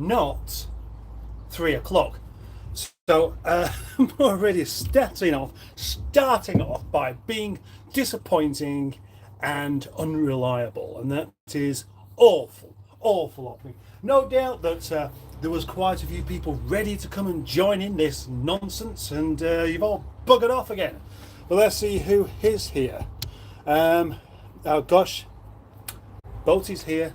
not 3 o'clock. So I'm already starting off by being disappointing and unreliable, and that is awful of me. No doubt that there was quite a few people ready to come and join in this nonsense, and you've all buggered off again. But let's see who is here. Oh gosh, Boaty's here.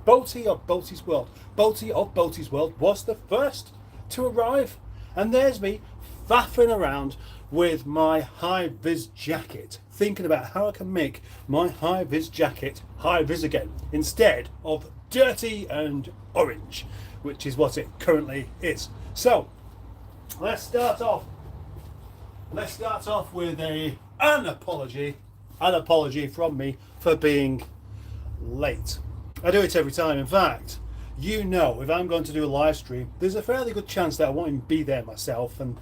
Boaty of Boaty's World. Boaty of Boaty's World was the first to arrive, and there's me faffing around with my high-vis jacket, thinking about how I can make my high-vis jacket high-vis again, instead of dirty and orange, which is what it currently is. So let's start off with an apology from me for being late. I do it every time. In fact, you know, if I'm going to do a live stream, there's a fairly good chance that I won't even be there myself, and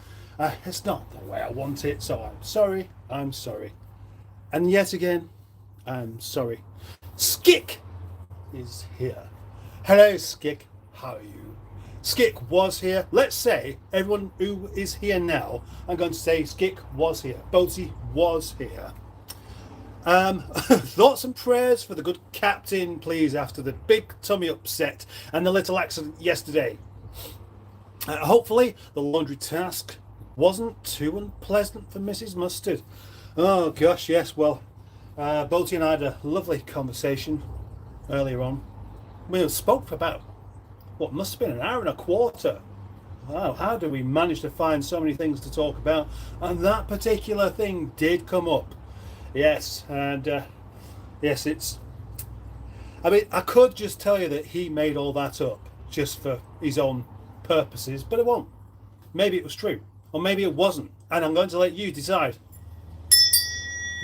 it's not the way I want it, so I'm sorry. And yet again, I'm sorry. Skick is here. Hello, Skick. How are you? Skick was here. Let's say everyone who is here now, I'm going to say Skick was here. Boaty was here. Thoughts and prayers for the good captain, please, after the big tummy upset and the little accident yesterday. Hopefully the laundry task wasn't too unpleasant for Mrs. Mustard. Oh gosh, yes, well, Boaty and I had a lovely conversation earlier on. We spoke for about, what must have been an hour and a quarter. Wow, how do we manage to find so many things to talk about? And that particular thing did come up. Yes, and yes, I mean, I could just tell you that he made all that up just for his own purposes, but it won't. Maybe it was true, or maybe it wasn't, and I'm going to let you decide.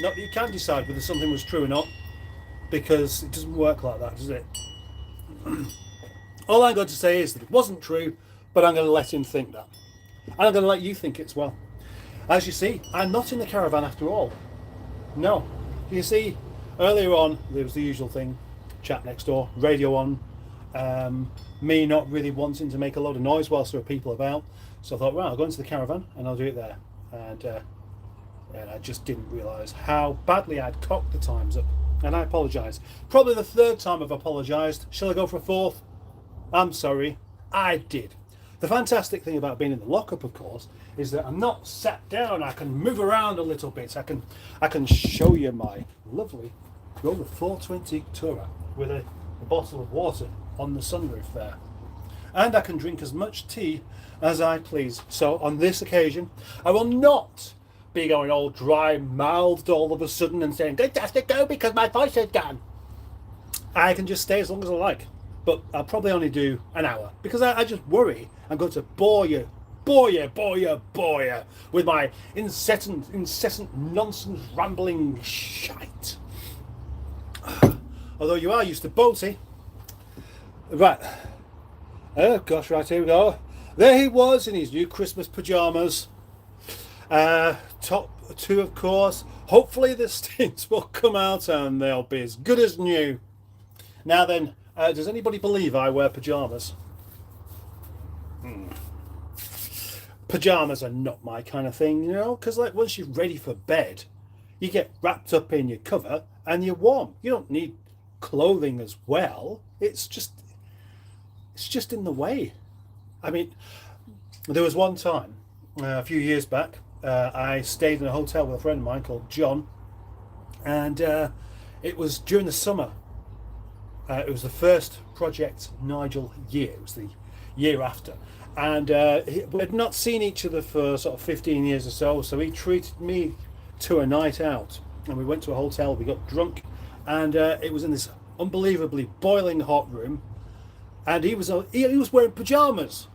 No, you can't decide whether something was true or not, because it doesn't work like that, does it? All I'm going to say is that it wasn't true, but I'm going to let him think that. And I'm going to let you think it as well. As you see, I'm not in the caravan after all. No. You see, earlier on, there was the usual thing, chat next door, radio on, me not really wanting to make a lot of noise whilst there were people about. So I thought, well, I'll go into the caravan and I'll do it there. And I just didn't realise how badly I'd cocked the times up. And I apologise. Probably the third time I've apologised. Shall I go for a fourth? I'm sorry. I did. The fantastic thing about being in the lockup, of course, is that I'm not sat down. I can move around a little bit. I can show you my lovely Rover 420 Tourer with a bottle of water on the sunroof there. And I can drink as much tea as I please. So on this occasion, I will not be going all dry-mouthed all of a sudden and saying, "It has to go because my voice is gone." I can just stay as long as I like. But I'll probably only do an hour because I just worry I'm going to bore you with my incessant nonsense rambling shite. Although you are used to Boaty. Right. Oh gosh, right, here we go. There he was in his new Christmas pyjamas. Top two, of course. Hopefully the stints will come out and they'll be as good as new. Now then, does anybody believe I wear pyjamas? Pyjamas are not my kind of thing, you know, because like once you're ready for bed, you get wrapped up in your cover and you're warm. You don't need clothing as well. It's just in the way. I mean, there was one time a few years back, I stayed in a hotel with a friend of mine called John, and it was during the summer. It was the first Project Nigel year. It was the year after. And we had not seen each other for sort of 15 years or so he treated me to a night out. And we went to a hotel, we got drunk, and it was in this unbelievably boiling hot room. And he was wearing pyjamas.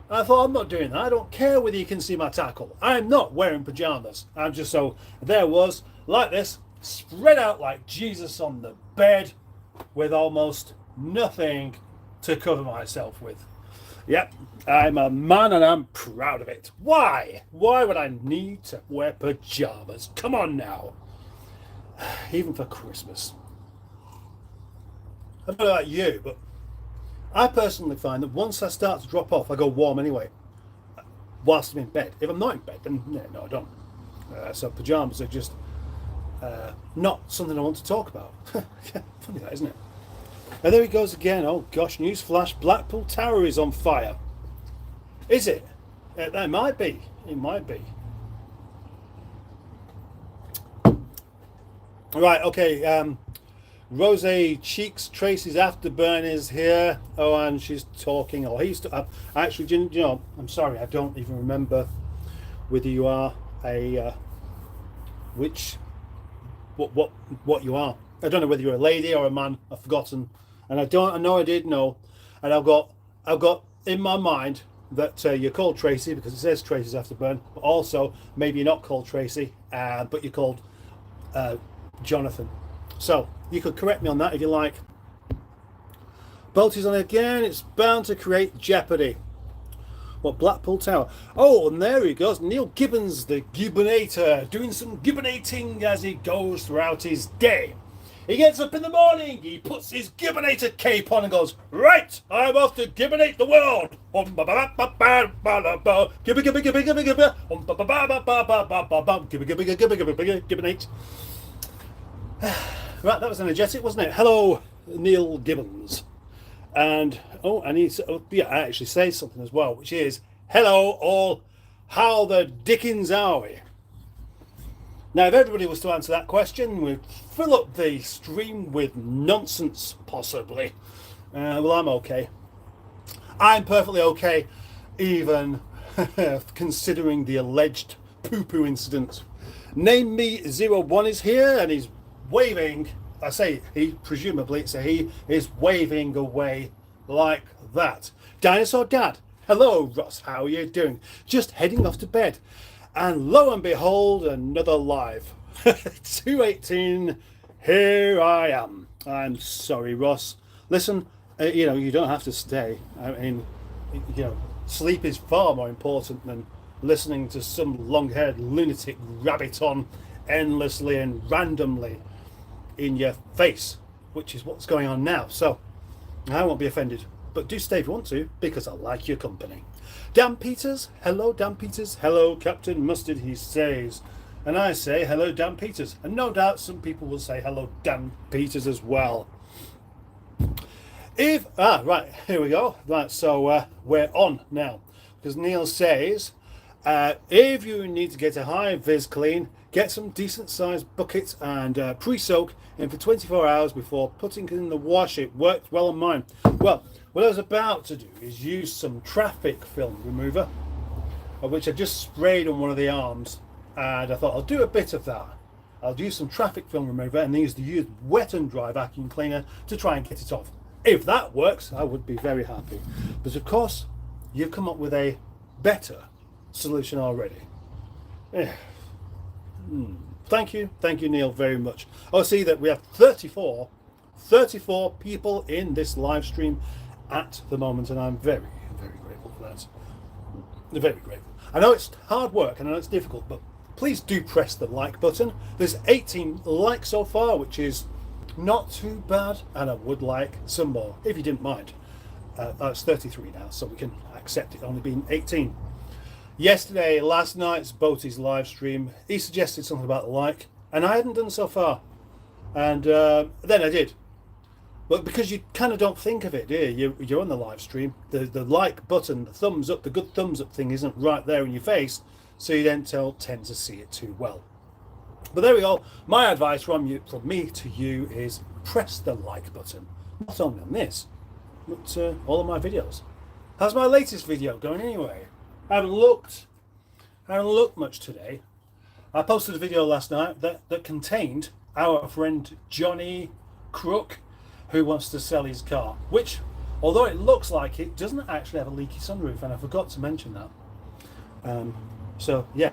I thought, I'm not doing that. I don't care whether you can see my tackle. I'm not wearing pyjamas. I'm just so, there was, like this, spread out like Jesus on the bed, with almost nothing to cover myself with. Yep, I'm a man and I'm proud of it. Why? Why would I need to wear pyjamas? Come on now. Even for Christmas. I don't know about you, but I personally find that once I start to drop off, I go warm anyway, whilst I'm in bed. If I'm not in bed, then no, I don't. So pyjamas are just not something I want to talk about. Funny that, isn't it? And there he goes again. Oh gosh, newsflash, Blackpool Tower is on fire. Is it? It might be. It might be. Right, okay. Rose Cheeks Tracy's afterburn is here. Oh, and she's talking. Oh, actually, you know, I'm sorry, I don't even remember whether you are a what you are. I don't know whether you're a lady or a man. I've forgotten, and I know I did know, and I've got in my mind that you're called Tracy because it says Tracy's afterburn, but also maybe you're not called Tracy, but you're called Jonathan. So you could correct me on that if you like. Bolty's on again. It's bound to create jeopardy. What, Blackpool Tower? Oh, and there he goes. Neil Gibbons, the Gibbonator, doing some gibbonating as he goes throughout his day. He gets up in the morning, he puts his Gibbonator cape on and goes, right, I'm off to Gibbonate the world. Gibbonate. Right, that was energetic, wasn't it? Hello, Neil Gibbons. And, I actually say something as well, which is, hello all, how the dickens are we? Now, if everybody was to answer that question, we'd fill up the stream with nonsense, possibly. Well, I'm okay. I'm perfectly okay, even considering the alleged poo-poo incident. Name Me 01 is here, and he's waving. I say he, presumably it's a he, is waving away like that. Dinosaur Dad, hello Ross, how are you doing? Just heading off to bed. And lo and behold, another live. 2:18, here I am. I'm sorry, Ross. Listen, you don't have to stay. I mean, sleep is far more important than listening to some long-haired lunatic rabbit on endlessly and randomly in your face, which is what's going on now. So I won't be offended, but do stay if you want to, because I like your company. Dan Peters, hello Dan Peters, hello Captain Mustard, he says, and I say hello Dan Peters, and no doubt some people will say hello Dan Peters as well. Right, here we go. Right, so we're on now, because Neil says if you need to get a high vis clean, get some decent sized buckets and pre-soak in for 24 hours before putting it in the wash. It worked well on mine. Well, what I was about to do is use some traffic film remover, which I just sprayed on one of the arms, and I thought I'll do a bit of that. I'll use some traffic film remover and use wet and dry vacuum cleaner to try and get it off. If that works, I would be very happy. But of course, you've come up with a better solution already. Yeah. Thank you Neil very much. I see that we have 34 people in this live stream at the moment, and I'm very, very grateful for that. Very grateful. I know it's hard work and I know it's difficult, but please do press the like button. There's 18 likes so far, which is not too bad, and I would like some more if you didn't mind. It's 33 now, so we can accept it only being 18. Last night's Boaty's live stream, he suggested something about the like, and I hadn't done so far, and then I did. But because you kind of don't think of it, do you? You're on the live stream, the like button, the thumbs up, the good thumbs up thing isn't right there in your face, so you don't tend to see it too well. But there we go. My advice from me to you is press the like button, not only on this, but all of my videos. How's my latest video going anyway? I haven't looked much today. I posted a video last night that contained our friend Johnny Crook, who wants to sell his car, which, although it looks like it, doesn't actually have a leaky sunroof, and I forgot to mention that. So yeah,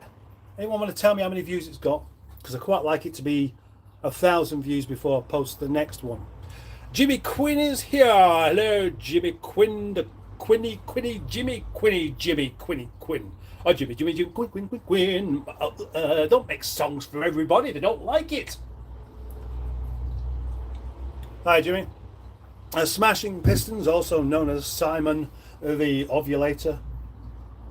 anyone want to tell me how many views it's got? Because I quite like it to be 1,000 views before I post the next one. Jimmy Quinn is here. Hello, Jimmy Quinn, the Jimmy Quinn. Oh, Jimmy Quinn. Don't make songs for everybody. They don't like it. Hi, Jimmy. Smashing Pistons, also known as Simon the Ovulator.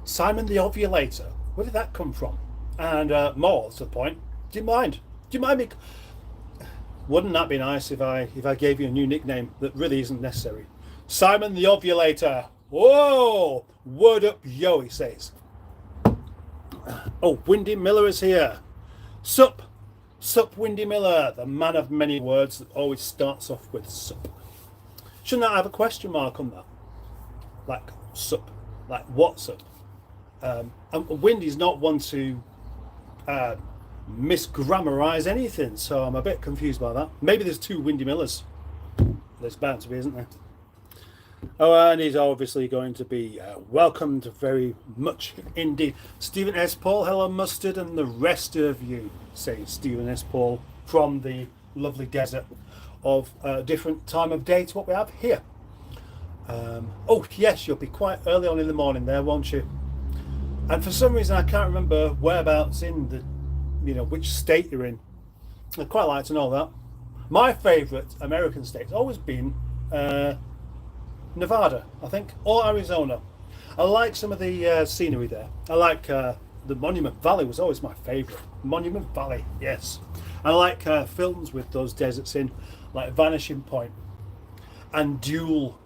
Simon the Ovulator. Where did that come from? And more to the point. Do you mind? Do you mind me? Wouldn't that be nice if I gave you a new nickname that really isn't necessary? Simon the Ovulator. Whoa! Word up, yo, he says. Oh, Windy Miller is here. Sup, Windy Miller, the man of many words that always starts off with sup. Shouldn't I have a question mark on that? Like sup, like what's up? And Windy's not one to misgrammarize anything, so I'm a bit confused by that. Maybe there's two Windy Millers. There's bound to be, isn't there? Oh, and he's obviously going to be welcomed very much indeed. Stephen S. Paul, hello Mustard, and the rest of you, say Stephen S. Paul, from the lovely desert of a different time of day to what we have here. Oh yes, you'll be quite early on in the morning there, won't you? And for some reason I can't remember whereabouts in the, which state you're in. I'd quite like to know that. My favourite American state's always been Nevada, I think, or Arizona. I like some of the scenery there. I like the Monument Valley was always my favourite. Monument Valley, yes. I like films with those deserts in, like Vanishing Point and Duel.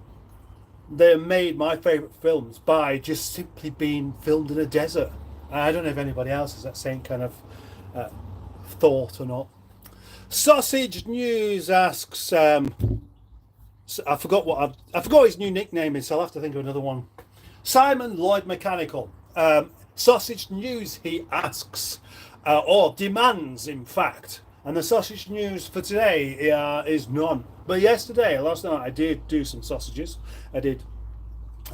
They're made my favourite films by just simply being filmed in a desert. I don't know if anybody else has that same kind of thought or not. Sausage News asks, I forgot his new nickname is, so I'll have to think of another one. Simon Lloyd Mechanical. Sausage News, he asks, or demands, in fact. And the sausage news for today is none. But last night, I did do some sausages. I did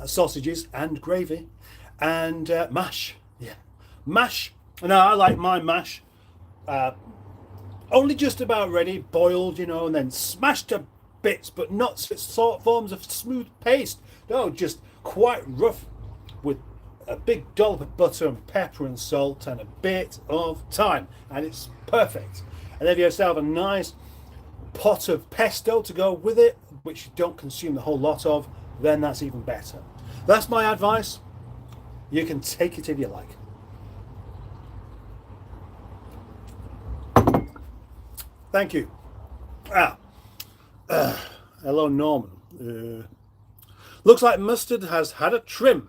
sausages and gravy and mash. Yeah, mash. Now, I like my mash only just about ready, boiled, and then smashed to bits, but not sort of forms of smooth paste. No, just quite rough with a big dollop of butter and pepper and salt and a bit of thyme. And it's perfect. And then you have a nice pot of pesto to go with it, which you don't consume the whole lot of, then that's even better. That's my advice. You can take it if you like. Thank you. Hello, Norman. Looks like Mustard has had a trim.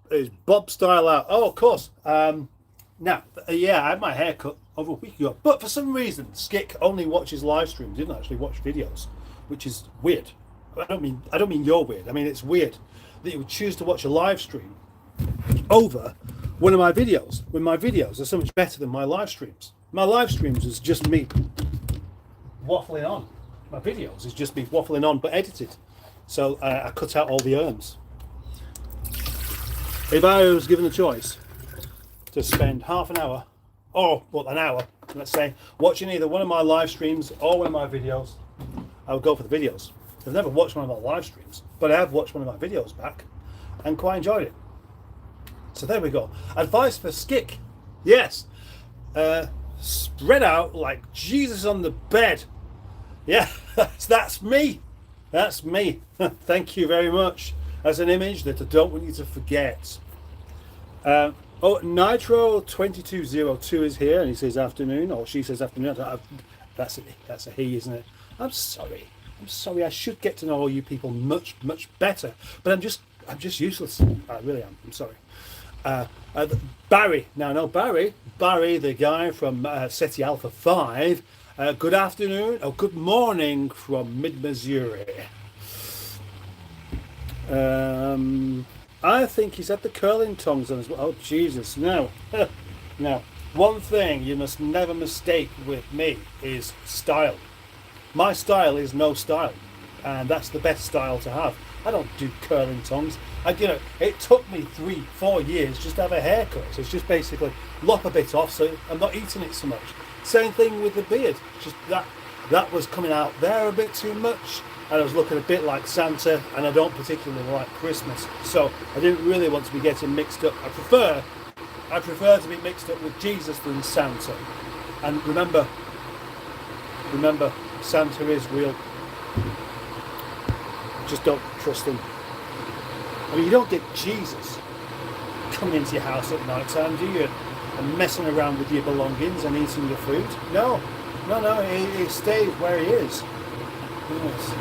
Is Bob style out? Oh, of course. Now, yeah, I had my hair cut over a week ago, but for some reason Skick only watches live streams, didn't actually watch videos, which is weird. I don't mean you're weird. I mean it's weird that you would choose to watch a live stream over one of my videos when my videos are so much better than my live streams. My live streams is just me waffling on. My videos is just me waffling on but edited. So I cut out all the erms. If I was given the choice to spend half an hour an hour, let's say, watching either one of my live streams or one of my videos, I would go for the videos. I've never watched one of my live streams, but I have watched one of my videos back and quite enjoyed it. So there we go. Advice for Skick. Yes. Spread out like Jesus on the bed. Yeah, that's me. That's me. Thank you very much. That's an image that I don't want you to forget. Nitro 2202 is here, and he says afternoon, or she says afternoon. That's a he, isn't it? I'm sorry. I should get to know all you people much better, but I'm just useless. I really am. I'm sorry. Barry. Now, no, Barry, the guy from SETI Alpha 5. Good afternoon, or good morning from mid-Missouri. I think he's had the curling tongs on as well. Oh, Jesus. Now, one thing you must never mistake with me is style. My style is no style, and that's the best style to have. I don't do curling tongs. It took me 3-4 years just to have a haircut. So it's just basically lop a bit off, so I'm not eating it so much. Same thing with the beard. Just that was coming out there a bit too much, and I was looking a bit like Santa, and I don't particularly like Christmas, so I didn't really want to be getting mixed up. I prefer to be mixed up with Jesus than Santa. And remember, Santa is real. just don't trust them. I mean, you don't get Jesus coming into your house at night time, do you? And messing around with your belongings and eating your food. No, he stays where he is. Yes.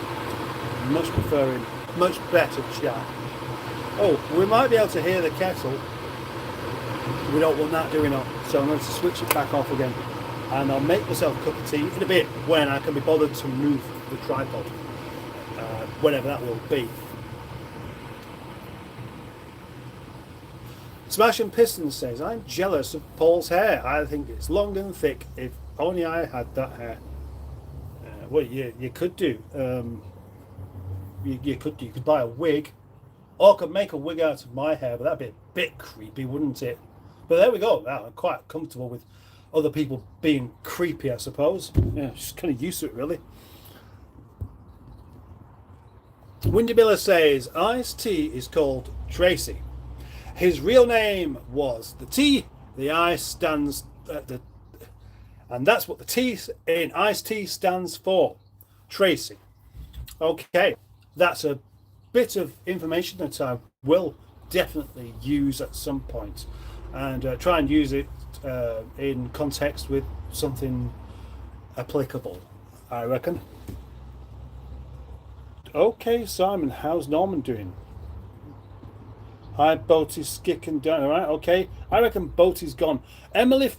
Much preferring, much better chat. Oh, we might be able to hear the kettle. We don't want that doing on, so I'm going to switch it back off again. And I'll make myself a cup of tea in a bit when I can be bothered to move the tripod. Whenever that will be. Smashing Pistons says, I'm jealous of Paul's hair. I think it's long and thick. If only I had that hair. Well, you could do. You could buy a wig. Or I could make a wig out of my hair, but that'd be a bit creepy, wouldn't it? But there we go. Now I'm quite comfortable with other people being creepy, I suppose. Yeah, just kind of used to it, really. Windy Miller says, Ice-T is called Tracy. His real name was the T, the I stands and that's what the T in Ice-T stands for. Tracy. Okay, that's a bit of information that I will definitely use at some point, and try and use it in context with something applicable, I reckon. Okay, Simon, how's Norman doing? Hi, Boaty's kicking down. All right, okay. I reckon Boaty's gone. Emily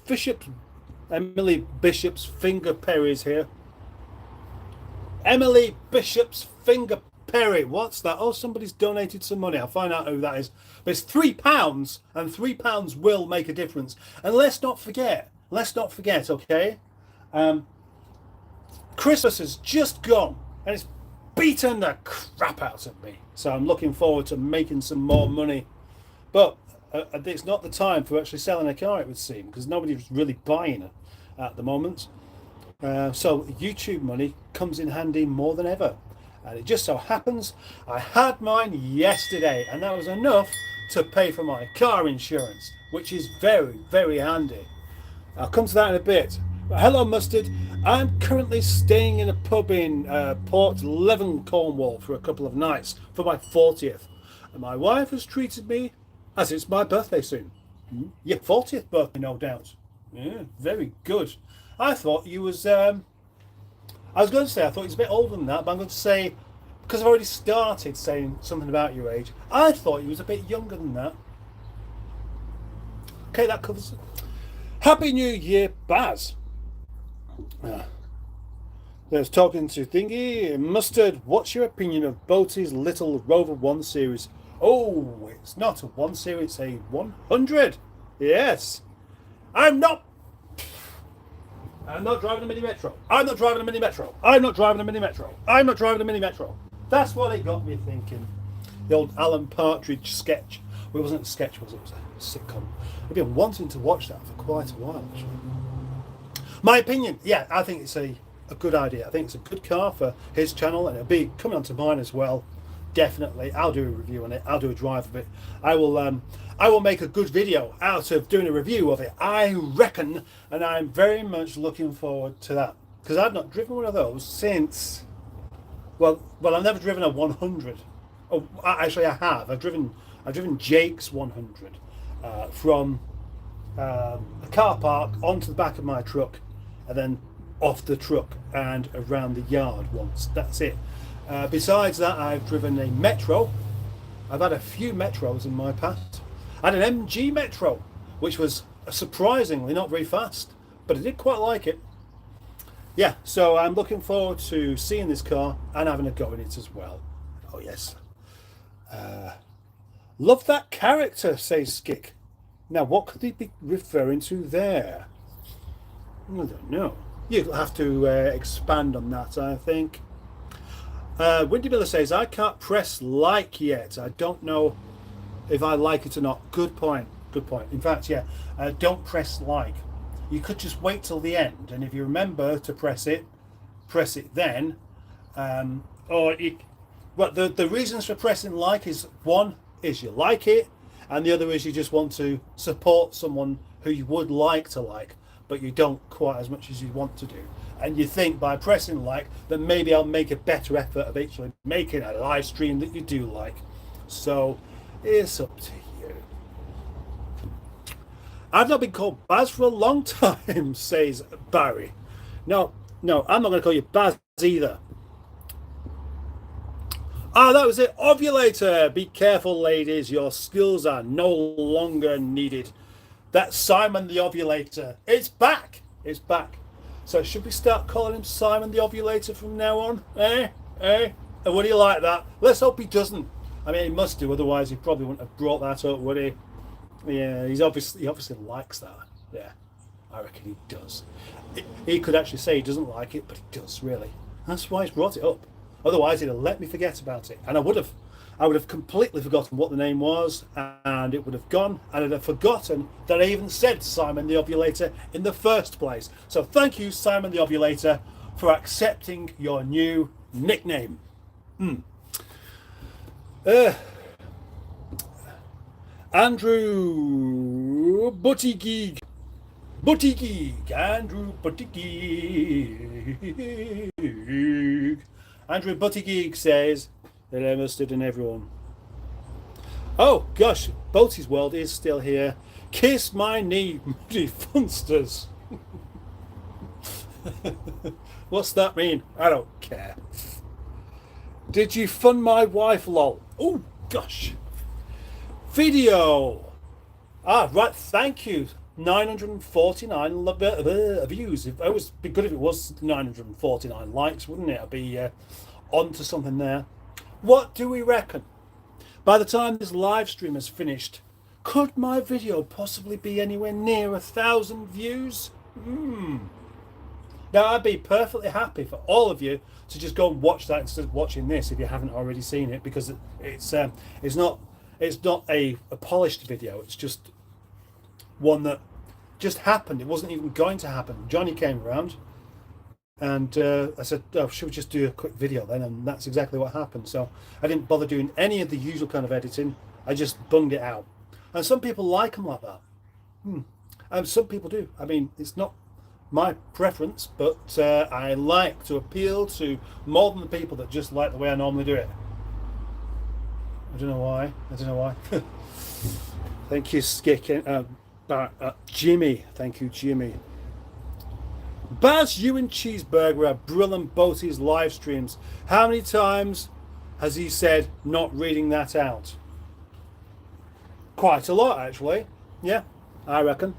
Bishop's finger Perry's here. Emily Bishop's finger Perry. What's that? Oh, somebody's donated some money. I'll find out who that is. But it's £3, and £3 will make a difference. And let's not forget, okay? Christmas has just gone, and it's beaten the crap out of me. So I'm looking forward to making some more money. But it's not the time for actually selling a car, it would seem, because nobody's really buying it at the moment. So YouTube money comes in handy more than ever. And it just so happens I had mine yesterday, and that was enough to pay for my car insurance, which is very, very handy. I'll come to that in a bit. But hello, Mustard. I'm currently staying in a pub in Port Leven, Cornwall for a couple of nights for my 40th. And my wife has treated me as it's my birthday soon. Your 40th birthday, no doubt. Yeah, very good. I thought you was... I was going to say I thought he was a bit older than that, but I'm going to say, because I've already started saying something about your age, I thought he was a bit younger than that. Okay, that covers it. Happy New Year, Baz. There's talking to Thingy. Mustard, what's your opinion of Boaty's little Rover 1 Series? Oh, it's not a 1 Series, it's a 100. Yes. I'm not driving a Mini Metro. I'm not driving a Mini Metro. I'm not driving a Mini Metro. I'm not driving a Mini Metro. That's what it got me thinking. The old Alan Partridge sketch. Well, it wasn't a sketch, was it? It was a sitcom. I've been wanting to watch that for quite a while, actually. My opinion, yeah, I think it's a good idea. I think it's a good car for his channel, and it'll be coming onto mine as well. Definitely. I'll do a review on it. I'll do a drive of it. I will make a good video out of doing a review of it, I reckon, and I'm very much looking forward to that, because I've not driven one of those since, well, I've never driven a 100. Oh, actually I have. I've driven Jake's 100 from a car park onto the back of my truck, and then off the truck and around the yard once. That's it. Besides that, I've driven a Metro. I've had a few Metros in my past. I had an MG Metro, which was surprisingly not very fast, but I did quite like it. Yeah, so I'm looking forward to seeing this car and having a go in it as well. Oh yes. Love that character, says Skick. Now, what could he be referring to there? I don't know. You'll have to expand on that, I think. Windy Miller says, I can't press like yet. I don't know if I like it or not. Good point. Good point. In fact, yeah, don't press like. You could just wait till the end, and if you remember to press it then. Well, the reasons for pressing like is, one is you like it, and the other is you just want to support someone who you would like to like. but you don't quite as much as you want to do. And you think by pressing like that maybe I'll make a better effort of actually making a live stream that you do like. So it's up to you. I've not been called Baz for a long time, says Barry. No, I'm not going to call you Baz either. Ah, that was it. Ovulator. Be careful, ladies. Your skills are no longer needed. That's Simon the Ovulator. It's back. It's back. So should we start calling him Simon the Ovulator from now on? Eh? And would he like that? Let's hope he doesn't. I mean, he must do. Otherwise, he probably wouldn't have brought that up, would he? Yeah, he obviously likes that. Yeah, I reckon he does. He could actually say he doesn't like it, but he does, really. That's why he's brought it up. Otherwise, he'd have let me forget about it. And I would have completely forgotten what the name was, and it would have gone, and I'd have forgotten that I even said Simon the Ovulator in the first place. So thank you, Simon the Ovulator, for accepting your new nickname. Andrew Buttigieg. Andrew Buttigieg. Andrew Buttigieg says that I'm interested in everyone. Oh gosh, Boaty's World is still here. Kiss my knee, Moody Funsters. What's that mean? I don't care. Did you fund my wife, lol? Oh gosh. Video. Ah, right, thank you. 949 views. It would be good if it was 949 likes, wouldn't it? I'd be on to something there. What do we reckon? By the time this live stream is finished, could my video possibly be anywhere near 1,000 views? Now, I'd be perfectly happy for all of you to just go and watch that instead of watching this if you haven't already seen it, because it's not a polished video. It's just one that just happened. It wasn't even going to happen. Johnny came around and I said, oh, should we just do a quick video then? And that's exactly what happened. So I didn't bother doing any of the usual kind of editing. I just bunged it out. And some people like them like that. And some people do. I mean, it's not my preference, but I like to appeal to more than the people that just like the way I normally do it. I don't know why. Thank you, Skick. Jimmy. Thank you, Jimmy. Baz, you and Cheeseburger are brilliant Boaty's live streams. How many times has he said not reading that out? Quite a lot, actually. Yeah, I reckon.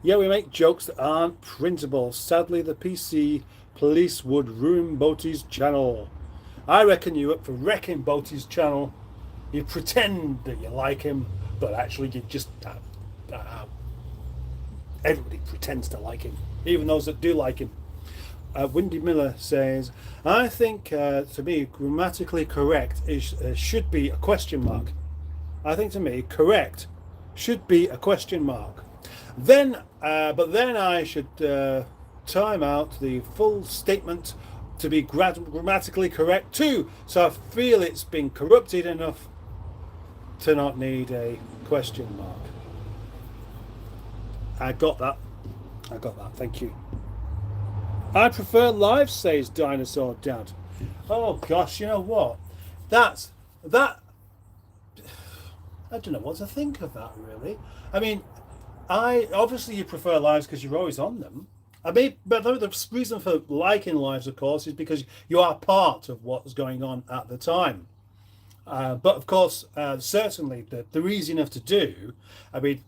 Yeah, we make jokes that aren't printable. Sadly, the PC police would ruin Boaty's channel. I reckon you up for wrecking Boaty's channel. You pretend that you like him, but actually you just everybody pretends to like him, even those that do like him. Windy Miller says, I think to me grammatically correct should be a question mark. I think to me correct should be a question mark. Then but then I should time out the full statement to be grammatically correct too. So I feel it's been corrupted enough to not need a question mark. I got that. Thank you. I prefer live, says Dinosaur Dad. Oh gosh, you know what? That. I don't know what to think of that, really. I mean, obviously you prefer lives because you're always on them. I mean, but the reason for liking lives, of course, is because you are part of what's going on at the time. But of course, certainly they're easy enough to do. I mean,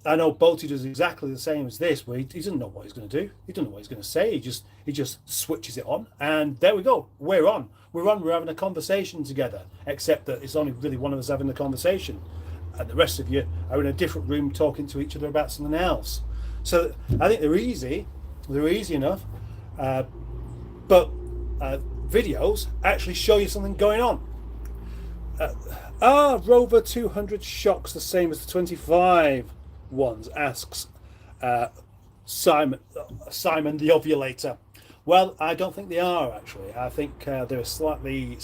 I know Boaty does exactly the same as this, where he doesn't know what he's going to do. He doesn't know what he's going to say. He just switches it on, and there we go. We're on. We're having a conversation together. Except that it's only really one of us having the conversation, and the rest of you are in a different room talking to each other about something else. So I think they're easy. They're easy enough, but videos actually show you something going on. Rover 200 shocks the same as the 25 ones, asks Simon the Ovulator. Well, I don't think they are, actually. I think they're slightly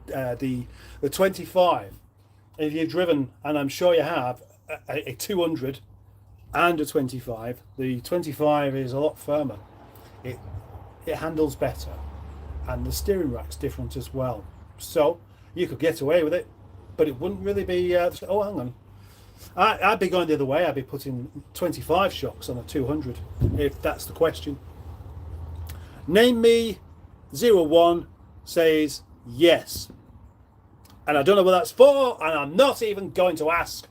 the 25. If you've driven, and I'm sure you have, a 200, and a 25. The 25 is a lot firmer. It handles better, and the steering rack's different as well. So you could get away with it, but it wouldn't really be. Oh, hang on. I'd be going the other way. I'd be putting 25 shocks on a 200 if that's the question. Name me 01 says yes. And I don't know what that's for, and I'm not even going to ask.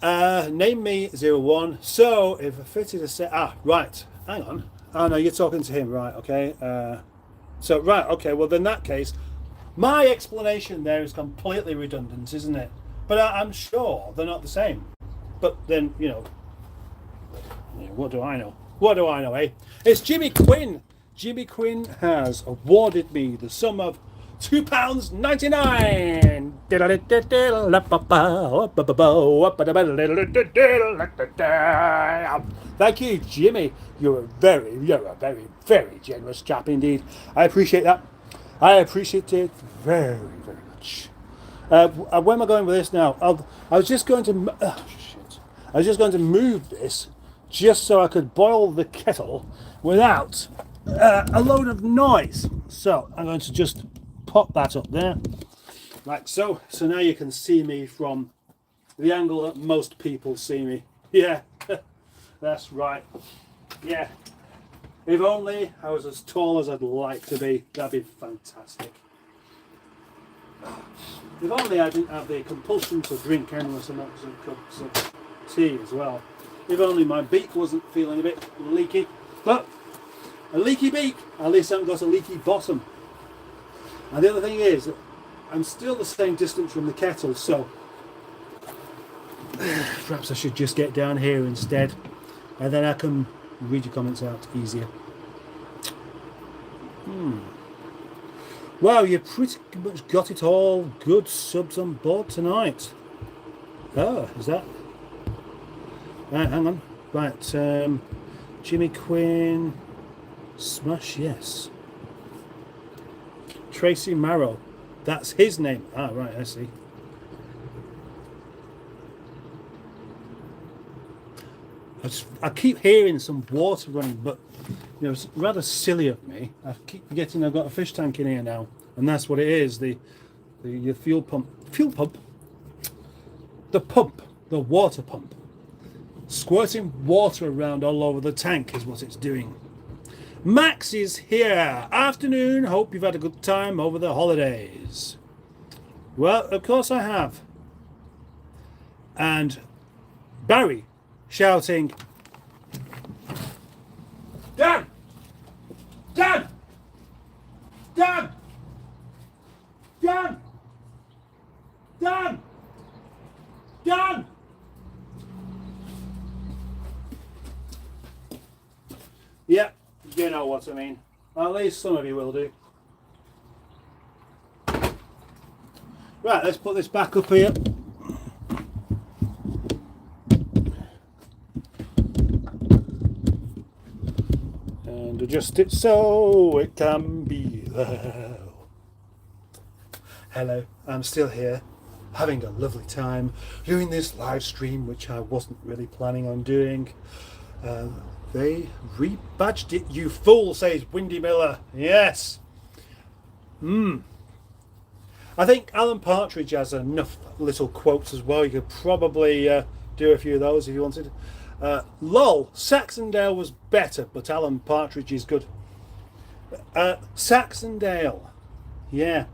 Name me 01. So if I fitted a set. Right. Hang on. Oh, no, you're talking to him. Right, okay. Right, okay. Well, in that case, my explanation there is completely redundant, isn't it? But I'm sure they're not the same. But then, what do I know? What do I know, eh? It's Jimmy Quinn. Jimmy Quinn has awarded me the sum of £2.99. Thank you, Jimmy. You're a very, very generous chap indeed. I appreciate that. I appreciate it very, very much. Where am I going with this now? I was just going to. I was just going to move this just so I could boil the kettle without a load of noise. So I'm going to just pop that up there, like so. So now you can see me from the angle that most people see me. Yeah, that's right. Yeah. If only I was as tall as I'd like to be, that'd be fantastic. If only I didn't have the compulsion to drink endless amounts of cups of tea as well. If only my beak wasn't feeling a bit leaky. But a leaky beak, at least I haven't got a leaky bottom. And the other thing is, I'm still the same distance from the kettle, so perhaps I should just get down here instead, and then I can read your comments out easier. Wow, you pretty much got it all. Good subs on board tonight. Oh, is that? Right, hang on. Right, Jimmy Quinn. Smash yes. Tracy Marrow. That's his name. Ah, right, I see. I keep hearing some water running, but it's rather silly of me. I keep forgetting I've got a fish tank in here now, and that's what it is. The fuel pump, the water pump, squirting water around all over the tank is what it's doing. Max is here. Afternoon. Hope you've had a good time over the holidays. Well, of course I have. And Barry shouting, Dan! Dan! Dan! Dan! Dan! Dan! Yeah, you know what I mean. At least some of you will do. Right, let's put this back up here. And adjust it so it can be there. Hello, I'm still here, having a lovely time doing this live stream, which I wasn't really planning on doing. They rebadged it, you fool, says Windy Miller. Yes. I think Alan Partridge has enough little quotes as well. You could probably do a few of those if you wanted. Lol, Saxondale was better, but Alan Partridge is good. Saxondale. Yeah.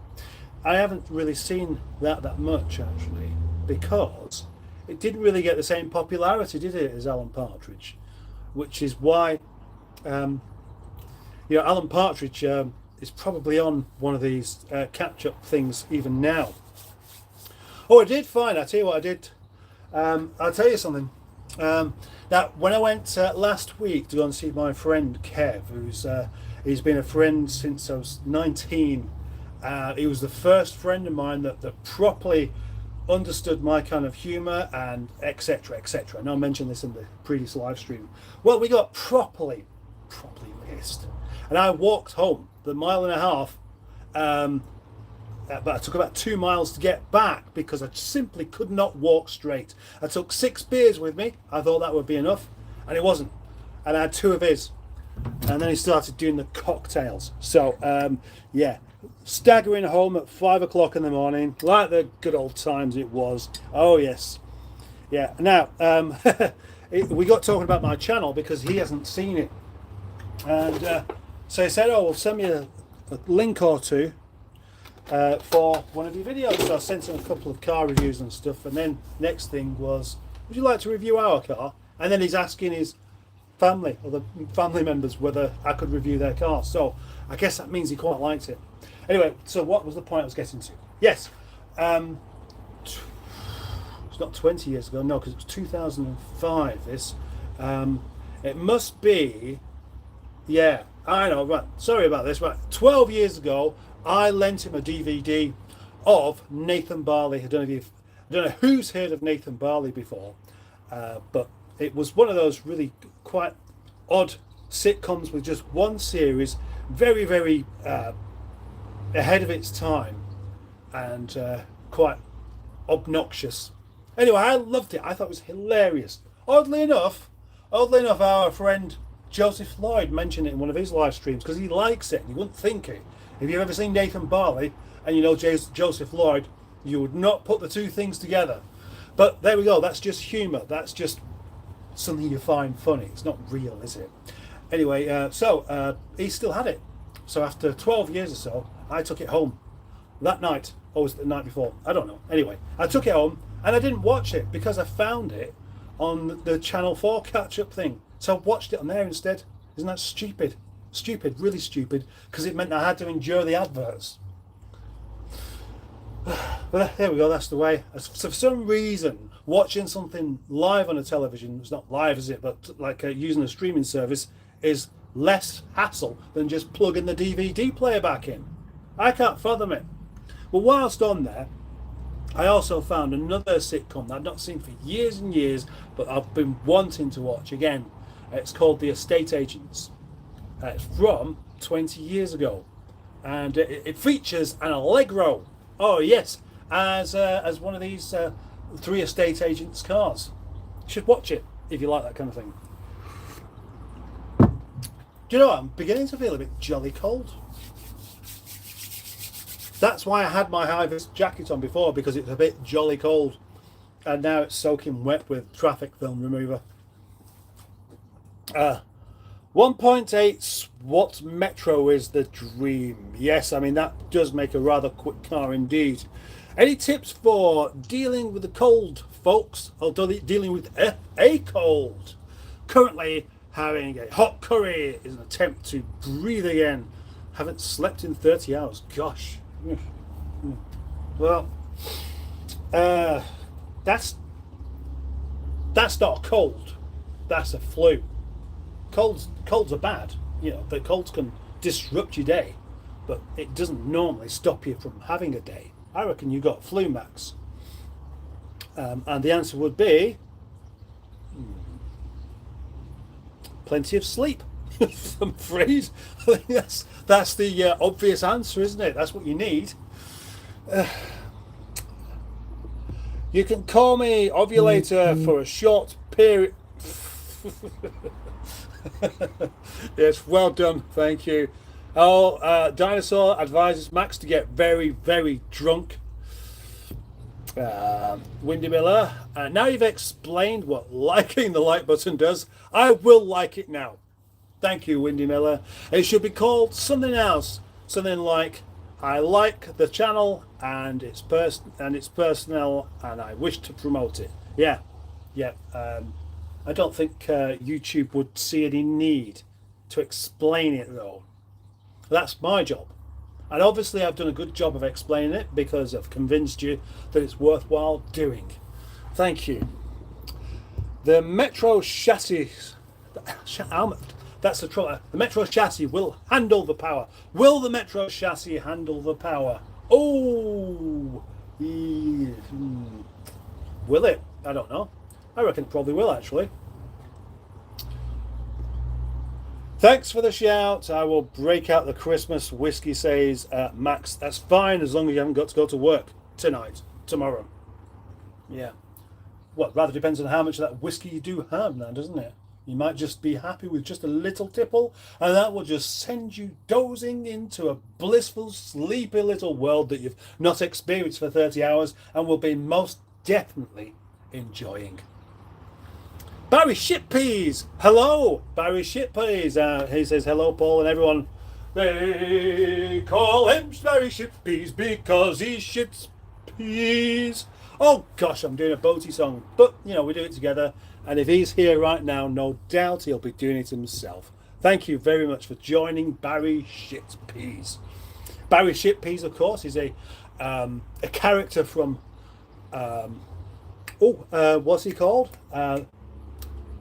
I haven't really seen that much, actually, because it didn't really get the same popularity, did it, as Alan Partridge? Which is why, Alan Partridge is probably on one of these catch-up things even now. Oh, I did find, I'll tell you what I did. I'll tell you something. Now, when I went last week to go and see my friend Kev, he's been a friend since I was 19. He was the first friend of mine that properly understood my kind of humour and etc. etc. And I mentioned this in the previous live stream. Well, we got properly pissed, and I walked home the mile and a half but I took about 2 miles to get back because I simply could not walk straight. I took 6 beers with me. I thought that would be enough, and it wasn't. And I had 2 of his, and then he started doing the cocktails. So yeah, staggering home at 5 o'clock in the morning, like the good old times it was. Oh yes, yeah. Now we got talking about my channel because he hasn't seen it, and so he said, "Oh, well, send me a link or two for one of your videos." So I sent him a couple of car reviews and stuff, and then next thing was, would you like to review our car? And then he's asking his family or the family members whether I could review their car. So I guess that means he quite liked it. Anyway, so what was the point I was getting to? Yes, it's not 20 years ago, no, because it was 2005. This it must be, yeah, I know, right, sorry about this, right, 12 years ago I lent him a DVD of Nathan Barley. I don't know who's heard of Nathan Barley before, but it was one of those really quite odd sitcoms with just one series, very, very ahead of its time, and quite obnoxious. Anyway, I loved it. I thought it was hilarious. Oddly enough, our friend Joseph Lloyd mentioned it in one of his live streams because he likes it. You wouldn't think it. If you've ever seen Nathan Barley and you know Joseph Lloyd, you would not put the two things together. But there we go. That's just humour. That's just something you find funny. It's not real, is it? Anyway, so he still had it. So after 12 years or so, I took it home that night. Or was it the night before? I don't know. Anyway, I took it home and I didn't watch it because I found it on the Channel 4 catch-up thing. So I watched it on there instead. Isn't that stupid? Stupid, really stupid, because it meant I had to endure the adverts. But there we go, that's the way. So for some reason, watching something live on a television, it's not live, is it, but like using a streaming service, is less hassle than just plugging the DVD player back in. I can't fathom it. But whilst on there, I also found another sitcom that I've not seen for years and years, but I've been wanting to watch again. It's called The Estate Agents. It's from 20 years ago, and it features an Allegro. Oh yes, as one of these 3 estate agents' cars. You should watch it if you like that kind of thing. Do you know what? I'm beginning to feel a bit jolly cold. That's why I had my high-vis jacket on before, because it's a bit jolly cold, and now it's soaking wet with traffic film remover. 1.8 SWAT Metro is the dream. Yes, I mean, that does make a rather quick car indeed. Any tips for dealing with the cold, folks? Or dealing with a cold? Currently having a hot curry is an attempt to breathe again. Haven't slept in 30 hours. Gosh. Well, that's not a cold. That's a flu. Colds are bad, you know. The colds can disrupt your day, but it doesn't normally stop you from having a day. I reckon you got flu, Max. And the answer would be plenty of sleep. I'm afraid. I think that's the obvious answer, isn't it? That's what you need. You can call me ovulator for a short period. Yes, well done, thank you. Oh, Dinosaur advises Max to get very, very drunk. Windy Miller, now you've explained what liking the like button does, I will like it now. Thank you, Windy Miller. It should be called something else, something like I like the channel and it's personal and I wish to promote it. Yeah. I don't think YouTube would see any need to explain it though. That's my job. And obviously I've done a good job of explaining it because I've convinced you that it's worthwhile doing. Thank you. The Metro chassis, that's the trouble. The Metro chassis will handle the power. Will the Metro chassis handle the power? Oh, will it? I don't know. I reckon it probably will, actually. Thanks for the shout. I will break out the Christmas whiskey, says Max. That's fine as long as you haven't got to go to work tonight, tomorrow. Yeah. Well, rather depends on how much of that whiskey you do have now, doesn't it? You might just be happy with just a little tipple, and that will just send you dozing into a blissful, sleepy little world that you've not experienced for 30 hours and will be most definitely enjoying. Barry Shitpeas! Hello, Barry Shitpeas. He says, hello, Paul, and everyone. They call him Barry Shitpeas because he shits peas. Oh gosh, I'm doing a boaty song, but you know, we do it together, and if he's here right now, no doubt he'll be doing it himself. Thank you very much for joining Barry Shitpeas. Barry Shitpeas, of course, is a character from what's he called?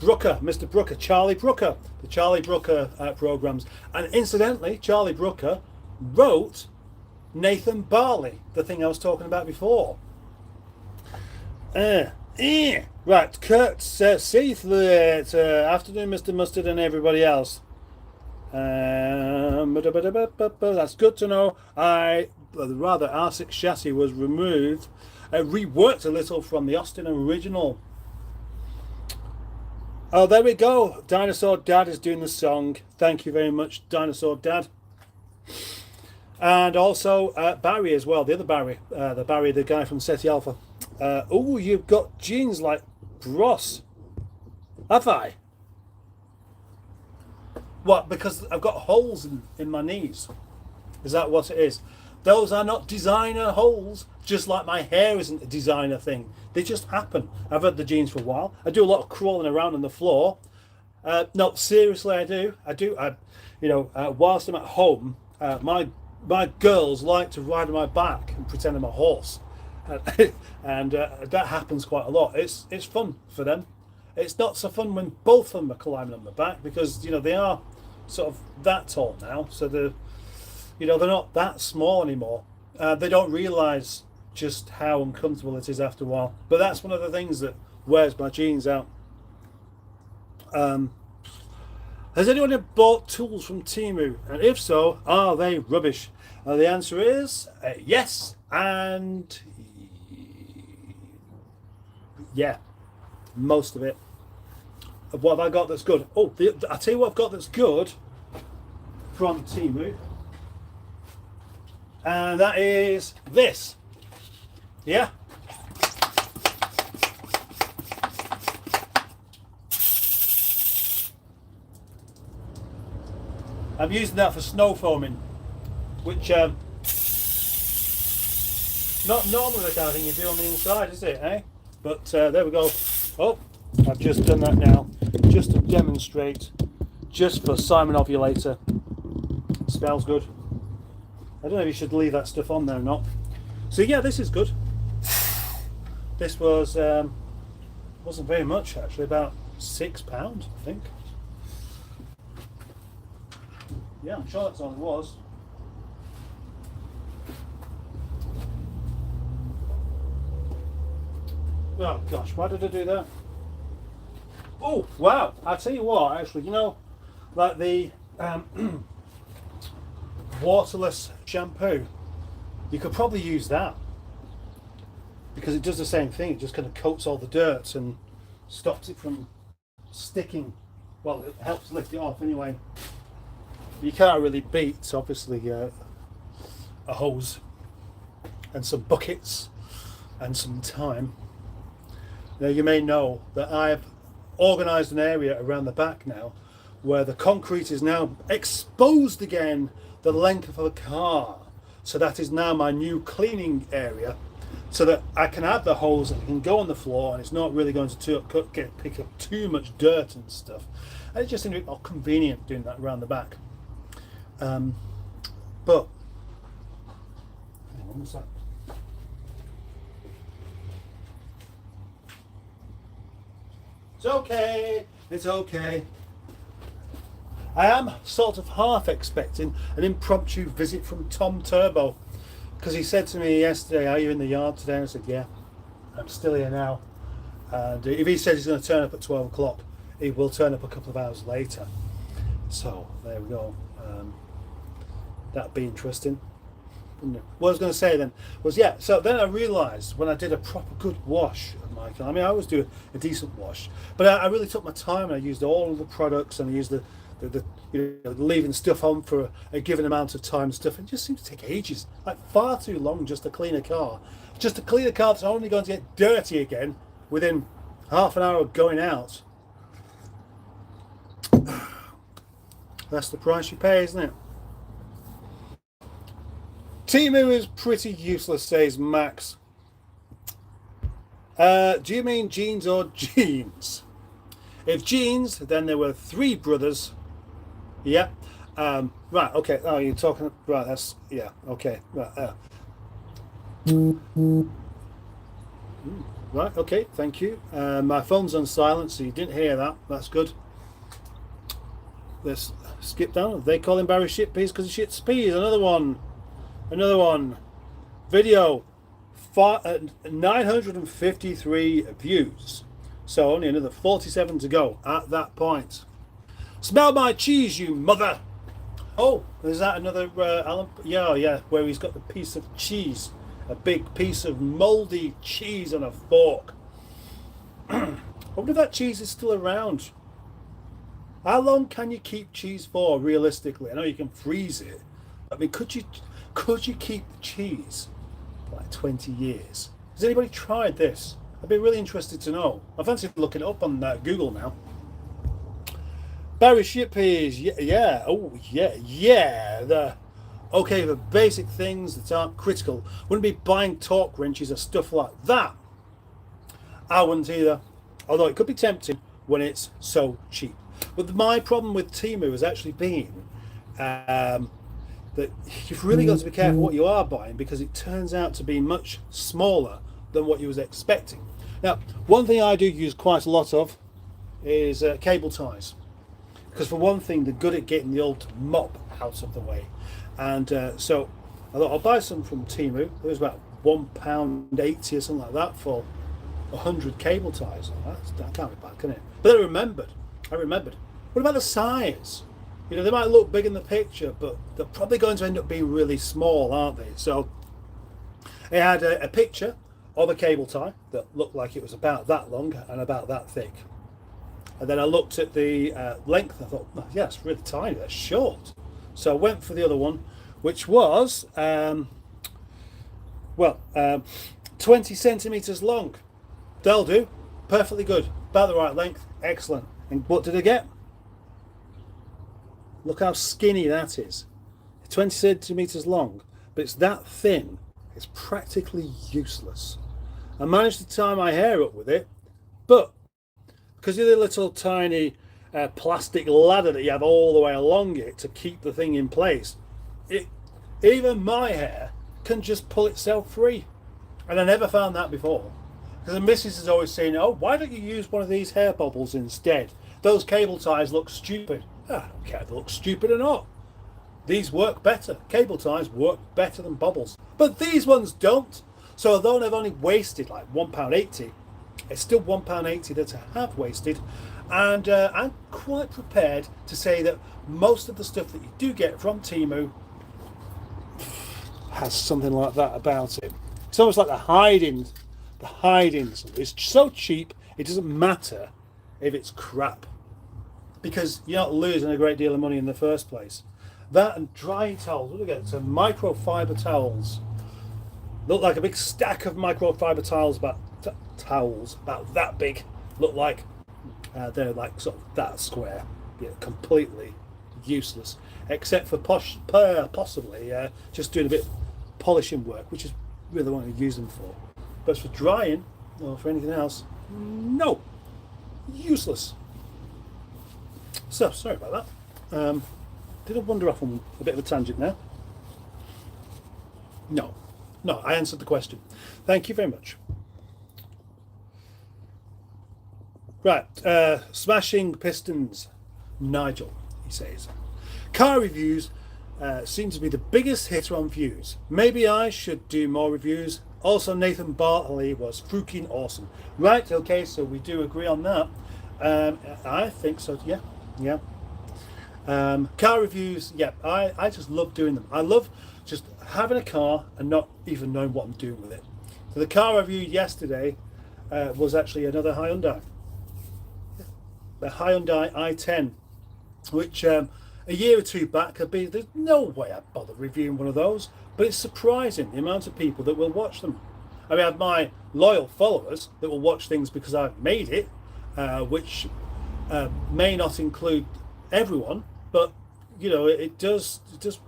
Brooker, Mr. Brooker, Charlie Brooker, the Charlie Brooker programs, and incidentally, Charlie Brooker wrote Nathan Barley, the thing I was talking about before. Right, Kurt Seathwaite, afternoon, Mr. Mustard, and everybody else. That's good to know. The R6 chassis was removed, reworked a little from the Austin original. Oh, there we go. Dinosaur Dad is doing the song. Thank you very much, Dinosaur Dad. And also Barry as well, the other Barry, the guy from SETI Alpha. Oh, you've got jeans like Bros. Have I? What, because I've got holes in my knees? Is that what it is? Those are not designer holes, just like my hair isn't a designer thing. They just happen. I've had the jeans for a while. I do a lot of crawling around on the floor. No, seriously, I do. Whilst I'm at home, my girls like to ride on my back and pretend I'm a horse. And that happens quite a lot. It's fun for them. It's not so fun when both of them are climbing on my back, because they are sort of that tall now, so they're not that small anymore. They don't realise just how uncomfortable it is after a while. But that's one of the things that wears my jeans out. Has anyone bought tools from Temu? And if so, are they rubbish? The answer is yes, and yeah, most of it. What have I got that's good? Oh, I'll tell you what I've got that's good from Temu. And that is this. Yeah. I'm using that for snow foaming, which not normally the kind of thing you do on the inside, is it, eh? But there we go. Oh, I've just done that now, just to demonstrate, just for Simon Ovulator. Smells good. I don't know if you should leave that stuff on there or not. So yeah, this is good. This was wasn't very much actually, about £6, I think. Yeah, I'm sure that's all it was. Oh gosh, why did I do that? Oh wow! I tell you what, actually, like the waterless shampoo, you could probably use that, because it does the same thing. It just kind of coats all the dirt and stops it from sticking. Well, it helps lift it off anyway. You can't really beat, obviously, a hose and some buckets and some time. Now, you may know that I've organised an area around the back now where the concrete is now exposed again the length of a car. So that is now my new cleaning area, so that I can have the hose and it can go on the floor and it's not really going to pick up too much dirt and stuff. And it's just a bit more convenient doing that around the back. But hang on, what's that? It's okay, it's okay. I am sort of half expecting an impromptu visit from Tom Turbo, because he said to me yesterday, are you in the yard today? And I said, yeah, I'm still here now. And if he says he's going to turn up at 12 o'clock, he will turn up a couple of hours later. So there we go. That'd be interesting. What I was going to say then was, yeah, so then I realised when I did a proper good wash of my car, I mean, I always do a decent wash, but I really took my time and I used all of the products and I used the leaving stuff on for a given amount of time and stuff. It just seems to take ages, like far too long just to clean a car. Just to clean a car that's only going to get dirty again within half an hour of going out. That's the price you pay, isn't it? Temu is pretty useless, says Max. Do you mean jeans or jeans? If jeans, then there were 3 brothers. Yeah. Right, okay. Oh, you're talking... Right, that's... Yeah, okay. Right, right, okay, thank you. My phone's on silent, so you didn't hear that. That's good. Let's skip down. They call him Barry Shitpeas because he shits peas. Another one. Video. 953 views. So only another 47 to go at that point. Smell my cheese, you mother. Oh, is that another Alan? Yeah, where he's got the piece of cheese. A big piece of mouldy cheese on a fork. I wonder if that cheese is still around. How long can you keep cheese for, realistically? I know you can freeze it. I mean, could you keep the cheese for like 20 years? Has anybody tried this? I'd be really interested to know. I fancy looking it up on Google now. Barry Shippeas, yeah. Oh, yeah. Okay, the basic things that aren't critical. Wouldn't be buying torque wrenches or stuff like that. I wouldn't either. Although it could be tempting when it's so cheap. But my problem with Temu has actually been that you've really got to be careful what you are buying, because it turns out to be much smaller than what you was expecting. Now, one thing I do use quite a lot of is cable ties. Because for one thing, they're good at getting the old mop out of the way. And so I thought I'll buy some from Temu. It was about £1.80 or something like that for 100 cable ties. That can't be bad, can it? But I remembered. What about the size? You know, they might look big in the picture, but they're probably going to end up being really small, aren't they? So it had a picture of a cable tie that looked like it was about that long and about that thick. And then I looked at the length. I thought, oh, yeah, it's really tiny. That's short. So I went for the other one, which was 20 centimeters long. They'll do. Perfectly good. About the right length. Excellent. And what did I get? Look how skinny that is. 20 centimeters long, but it's that thin. It's practically useless. I managed to tie my hair up with it, but because of the little tiny plastic ladder that you have all the way along it to keep the thing in place, even my hair can just pull itself free. And I never found that before. Because the missus is always saying, oh, why don't you use one of these hair bobbles instead? Those cable ties look stupid. I don't care if they look stupid or not. These work better. Cable ties work better than bobbles. But these ones don't. So although I've only wasted like £1.80, it's still £1.80 that I have wasted. And I'm quite prepared to say that most of the stuff that you do get from Temu has something like that about it. It's almost like the hiding. It's so cheap, it doesn't matter if it's crap, because you're not losing a great deal of money in the first place. That and drying towels. What do we get? So microfiber towels. Look like a big stack of microfiber towels, about that big. Look like they're like sort of that square. Yeah, completely useless, except for possibly just doing a bit of polishing work, which is really what you use them for. But as for drying or for anything else, no, useless. So sorry about that. Did I wander off on a bit of a tangent now? No, I answered the question. Thank you very much. Right, smashing pistons, Nigel, he says. Car reviews seem to be the biggest hit on views. Maybe I should do more reviews. Also, Nathan Bartley was freaking awesome. Right, okay, so we do agree on that. I think so, yeah. Car reviews, yeah, I just love doing them. I love just having a car and not even knowing what I'm doing with it. So the car review yesterday was actually another Hyundai. The Hyundai i10, which a year or two back there's no way I'd bother reviewing one of those, but it's surprising the amount of people that will watch them. I mean, I have my loyal followers that will watch things because I've made it, which may not include everyone, but you know, it does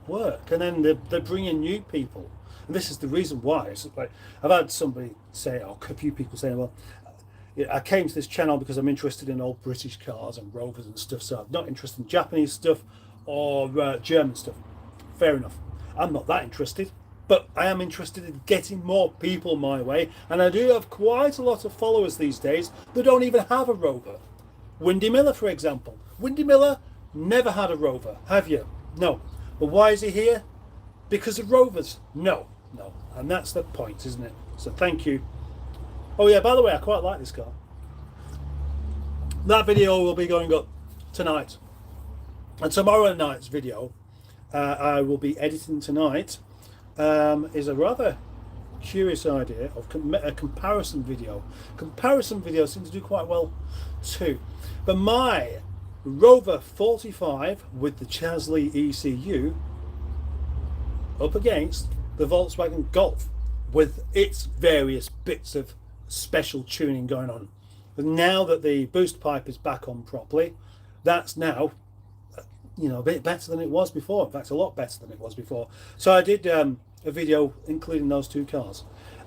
work. And then they bring in new people, and this is the reason why. It's like I've had somebody say, or a few people saying, well, I came to this channel because I'm interested in old British cars and Rovers and stuff, so I'm not interested in Japanese stuff or German stuff. Fair enough. I'm not that interested, but I am interested in getting more people my way, and I do have quite a lot of followers these days that don't even have a Rover. Windy Miller, for example. Windy Miller never had a Rover, have you? No. But why is he here? Because of Rovers? No. And that's the point, isn't it? So thank you. Oh yeah, by the way, I quite like this car. That video will be going up tonight. And tomorrow night's video, I will be editing tonight, is a rather curious idea of a comparison video. Comparison videos seem to do quite well too. But my Rover 45 with the Chesley ECU up against the Volkswagen Golf with its various bits of special tuning going on. And now that the boost pipe is back on properly, that's now a bit better than it was before. In fact, a lot better than it was before. So I did a video including those two cars,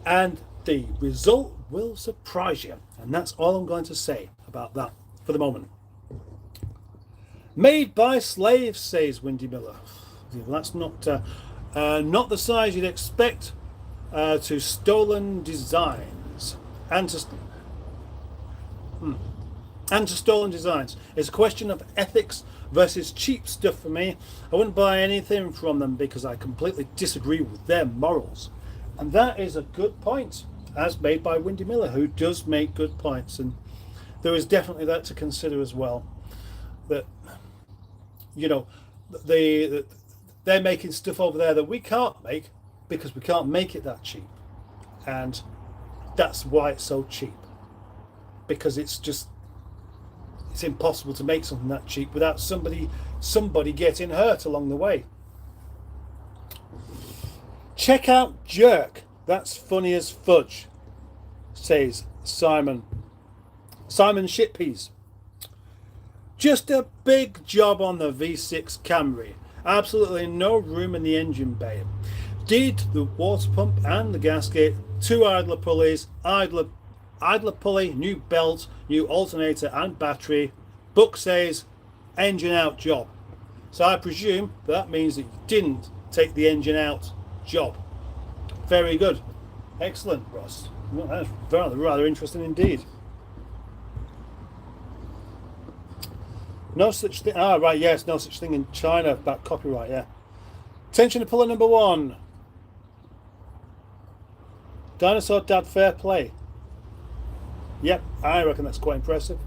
and the result will surprise you, and that's all I'm going to say about that for the moment. Made by slaves, says Windy Miller. Well, that's not the size you'd expect to stolen designs and to stolen designs. It's a question of ethics versus cheap stuff for me. I wouldn't buy anything from them because I completely disagree with their morals, and that is a good point, as made by Windy Miller, who does make good points. And there is definitely that to consider as well, that they're making stuff over there that we can't make because we can't make it that cheap, and that's why it's so cheap, because it's impossible to make something that cheap without somebody getting hurt along the way. Check out Jerk, that's funny as fudge, says Simon Shitpeas. Just a big job on the V6 Camry. Absolutely no room in the engine bay. Did the water pump and the gasket, 2 idler pulleys, idler pulley, new belt, new alternator and battery. Book says engine out job. So I presume that means that you didn't take the engine out job. Very good. Excellent, Ross. Well, that's rather interesting indeed. No such thing. Ah, right, yes, no such thing in China about copyright, yeah. Attention to puller number 1. Dinosaur Dad, fair play. Yep, I reckon that's quite impressive.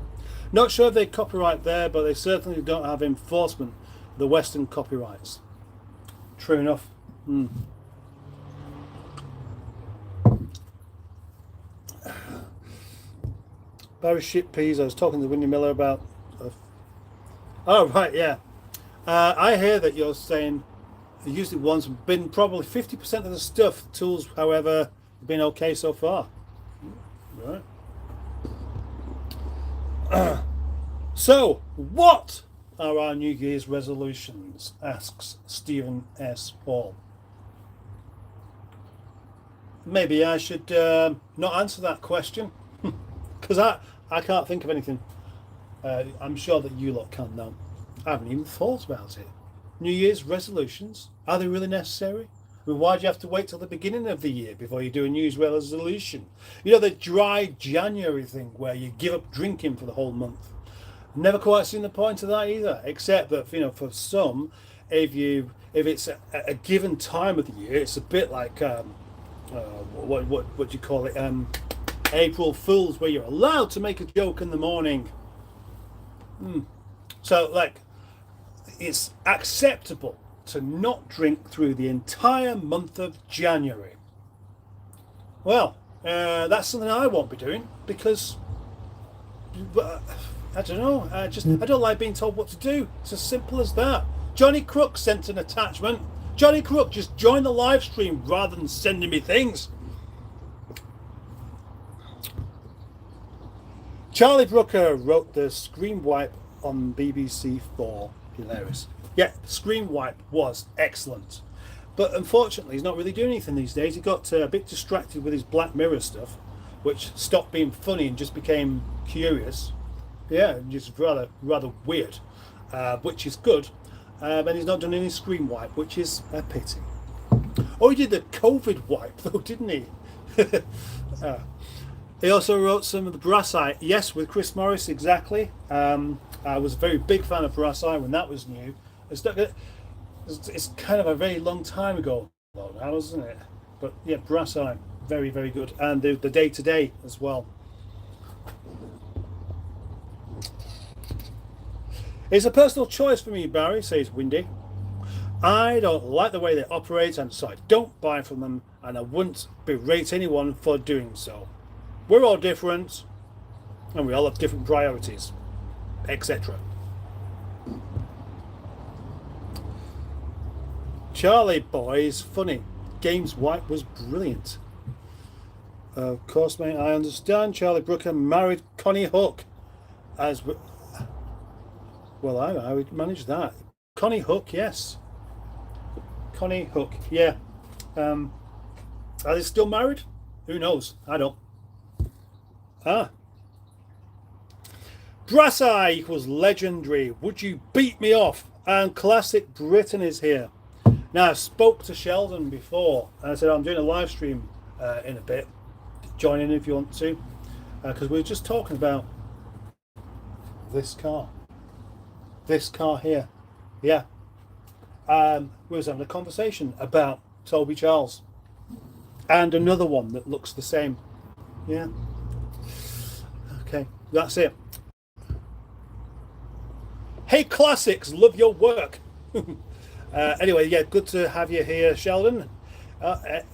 Not sure if they copyright there, but they certainly don't have enforcement of the Western copyrights. True enough. Barry Shitpeas, I was talking to Windy Miller about... Oh, right, yeah. I hear that you're saying you used it once, been probably 50% of the stuff. Tools, however, have been okay so far. Right. So, what are our New Year's resolutions? Asks Stephen S. Hall. Maybe I should not answer that question, because I can't think of anything. I'm sure that you lot can now. I haven't even thought about it. New Year's resolutions, are they really necessary? I mean, why do you have to wait till the beginning of the year before you do a New Year's resolution? You know, the dry January thing where you give up drinking for the whole month. Never quite seen the point of that either, except that, you know, for some, if it's a given time of the year, it's a bit like what do you call it? April Fools, where you're allowed to make a joke in the morning. So, like, it's acceptable to not drink through the entire month of January. Well, that's something I won't be doing because I don't know. I don't like being told what to do. It's as simple as that. Johnny Crook sent an attachment. Johnny Crook, just join the live stream rather than sending me things. Charlie Brooker wrote the screen wipe on BBC 4. Hilarious. Yeah, screen wipe was excellent. But unfortunately, he's not really doing anything these days. He got a bit distracted with his Black Mirror stuff, which stopped being funny and just became curious. Yeah, just rather weird, which is good. And he's not done any screen wipe, which is a pity. Oh, he did the COVID wipe though, didn't he? He also wrote some of the Brass Eye. Yes, with Chris Morris, exactly. I was a very big fan of Brass Eye when that was new. It's kind of a very long time ago now, isn't it? But yeah, Brass Eye, very, very good. And the Day to Day as well. It's a personal choice for me, Barry, says Windy. I don't like the way they operate, and so I don't buy from them, and I wouldn't berate anyone for doing so. We're all different, and we all have different priorities, etc. Charlie Boy's funny. Games Wipe was brilliant. Of course, mate, I understand. Charlie Brooker married Connie Hook. Well, I would manage that. Connie Hook, yes. Connie Hook, yeah. Are they still married? Who knows? I don't. Brass Eye equals legendary. Would you beat me off? And Classic Britain is here. Now, I spoke to Sheldon before, and I said I'm doing a live stream in a bit. Join in if you want to, because we were just talking about this car. This car here. Yeah. We was having a conversation about Toby Charles. And another one that looks the same. Yeah. Okay, that's it. Hey Classics, love your work. Anyway, yeah, good to have you here, Sheldon.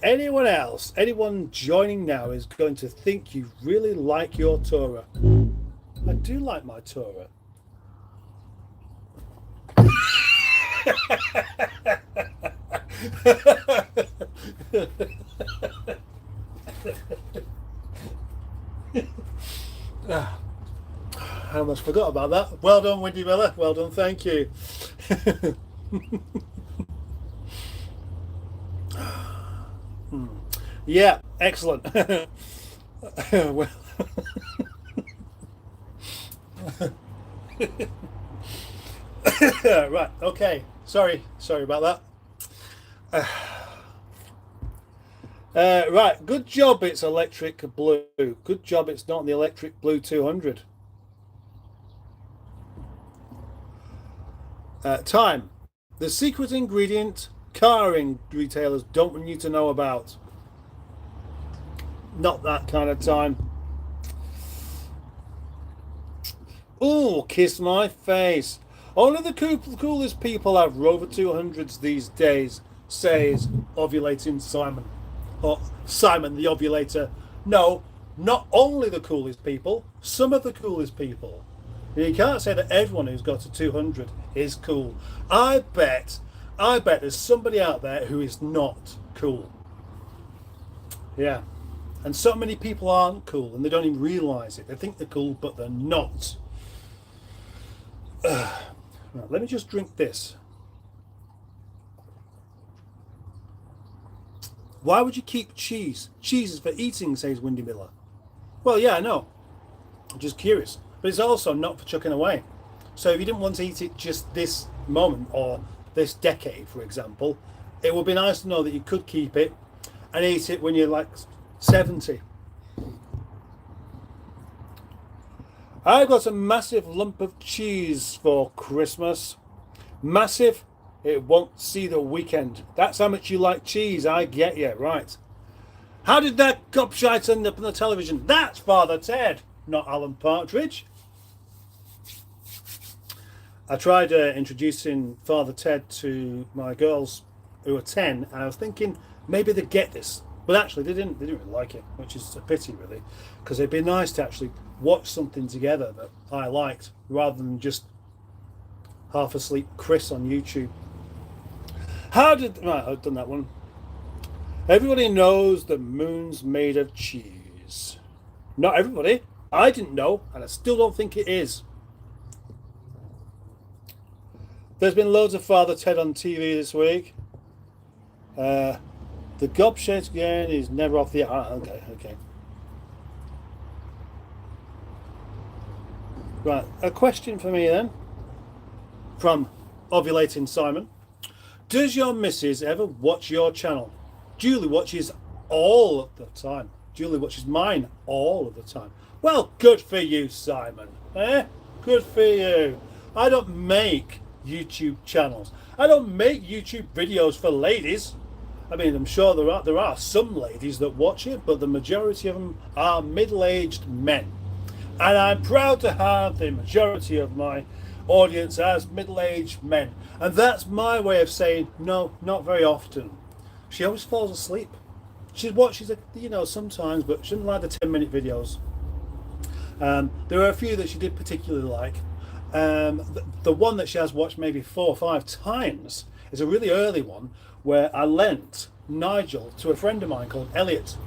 Anyone else, anyone joining now is going to think you really like your Tourer. I do like my Tourer. I almost forgot about that. Well done, Wendy Miller. Well done, thank you. Yeah, excellent. Well, right, okay. Sorry about that. Right, good job it's electric blue. Good job it's not the electric blue 200. Time. The secret ingredient car retailers don't want you to know about. Not that kind of time. Oh, kiss my face. Only the coolest people have Rover 200s these days, says ovulating Simon. Or Simon the ovulator. No, not only the coolest people, some of the coolest people. You can't say that everyone who's got a 200 is cool. I bet there's somebody out there who is not cool. Yeah. And so many people aren't cool and they don't even realise it. They think they're cool, but they're not. Right, let me just drink this. Why would you keep cheese? Cheese is for eating, says Windy Miller. Well, yeah, I know. I'm just curious. But it's also not for chucking away. So if you didn't want to eat it just this moment or this decade, for example, it would be nice to know that you could keep it and eat it when you're like 70. I got a massive lump of cheese for Christmas. Massive. It won't see the weekend. That's how much you like cheese. I get you. Right. How did that gobshite end up on the television? That's Father Ted, not Alan Partridge. I tried introducing Father Ted to my girls who are 10, and I was thinking maybe they'd get this. But actually, they didn't. They didn't really like it, which is a pity, really, because it'd be nice to actually watch something together that I liked, rather than just half asleep Chris on YouTube. Right, I've done that one. Everybody knows the moon's made of cheese. Not everybody. I didn't know, and I still don't think it is. There's been loads of Father Ted on TV this week. The gobshite again is never off the... Okay. Right, a question for me then. From Ovulating Simon. Does your missus ever watch your channel? Julie watches all of the time. Julie watches mine all of the time. Well, good for you, Simon. Good for you. I don't make YouTube channels. I don't make YouTube videos for ladies. I mean, I'm sure there are some ladies that watch it, but the majority of them are middle-aged men. And I'm proud to have the majority of my audience as middle-aged men. And that's my way of saying, no, not very often. She always falls asleep. She watches it, sometimes, but she doesn't like the 10-minute videos. There are a few that she did particularly like. The one that she has watched maybe 4 or 5 times is a really early one where I lent Nigel to a friend of mine called Elliot,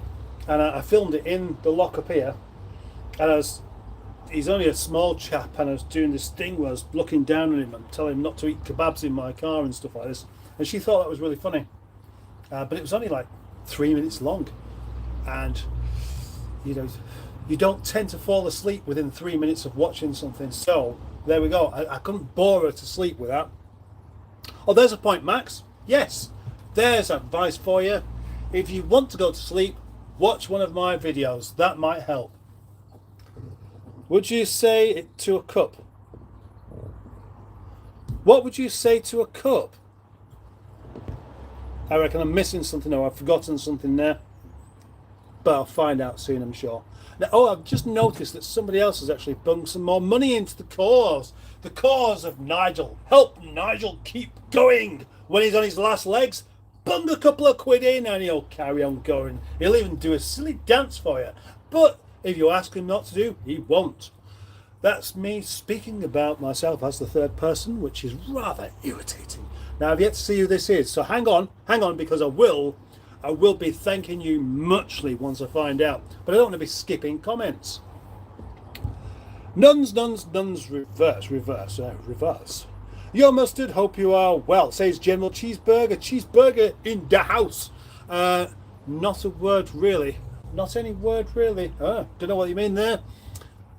and I filmed it in the lock-up here, and he's only a small chap, and I was doing this thing where I was looking down on him and telling him not to eat kebabs in my car and stuff like this, and she thought that was really funny, but it was only like 3 minutes long, and you don't tend to fall asleep within 3 minutes of watching something, so there we go. I couldn't bore her to sleep with that. Oh, there's a point, Max. Yes, there's advice for you. If you want to go to sleep, watch one of my videos. That might help. Would you say it to a cup? What would you say to a cup? I reckon I'm missing something, or I've forgotten something there. But I'll find out soon, I'm sure. Now, I've just noticed that somebody else has actually bunged some more money into the cause. The cause of Nigel. Help Nigel keep going when he's on his last legs. Bung a couple of quid in and he'll carry on going. He'll even do a silly dance for you. But if you ask him not to do, he won't. That's me speaking about myself as the third person, which is rather irritating. Now, I've yet to see who this is, so hang on, because I will be thanking you muchly once I find out. But I don't want to be skipping comments. Nuns, reverse. Yo, Mustard, hope you are well, says General Cheeseburger in the house. Not a word really. Not any word really. Don't know what you mean there.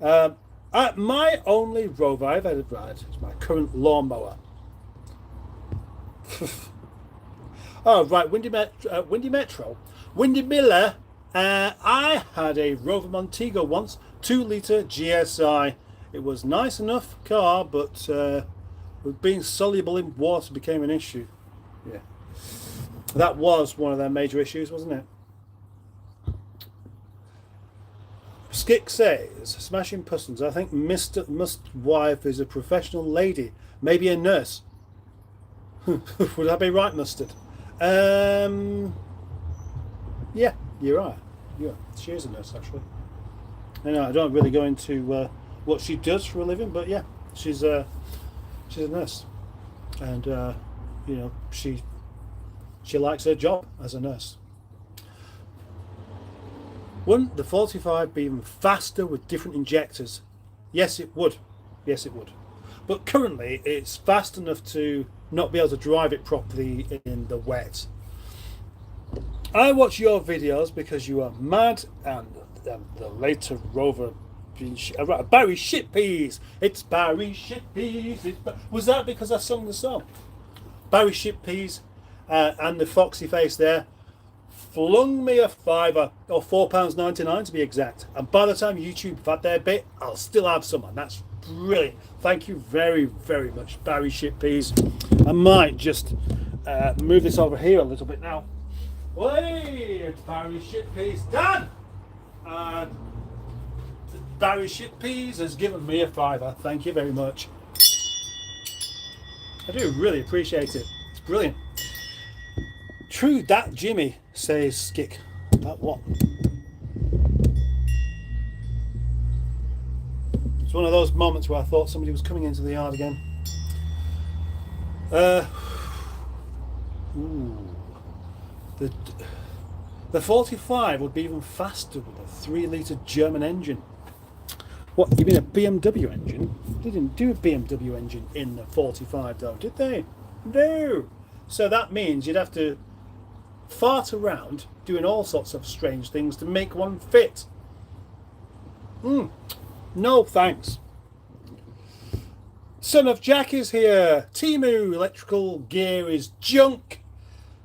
My only rover I've ever ride is my current lawnmower. Oh, right, Windy Miller. I had a Rover Montego once, 2-litre GSI. It was nice enough car, but being soluble in water became an issue. Yeah, that was one of their major issues, wasn't it? Skick says, smashing pussons. I think Mr. Mustwife is a professional lady, maybe a nurse. Would I be right, Mustard? Yeah, you're right. Yeah, she is a nurse, actually. I don't really go into what she does for a living, but yeah, she's a nurse, and she likes her job as a nurse. Wouldn't the 45 be even faster with different injectors? Yes, it would. Yes, it would. But currently, it's fast enough to not be able to drive it properly in the wet. I watch your videos because you are mad, and the later Rover Barry Shitpeas. It's Barry Shitpeas. Was that because I sung the song? Barry Shitpeas and the foxy face there flung me a £5 or £4.99 to be exact. And by the time YouTube have had their bit, I'll still have some, and that's brilliant. Thank you very, very much, Barry Shitpeas. I might just move this over here a little bit now. Hey, it's Barry Shitpeas done. Barry Shitpeas has given me a £5. Thank you very much. I do really appreciate it. It's brilliant. True that, Jimmy, says Skick. That what? It's one of those moments where I thought somebody was coming into the yard again. The 45 would be even faster with a 3-litre German engine. What, you mean a BMW engine? They didn't do a BMW engine in the 45 though, did they? No. So that means you'd have to fart around doing all sorts of strange things to make one fit. No thanks. Son of Jack is here. Timu electrical gear is junk.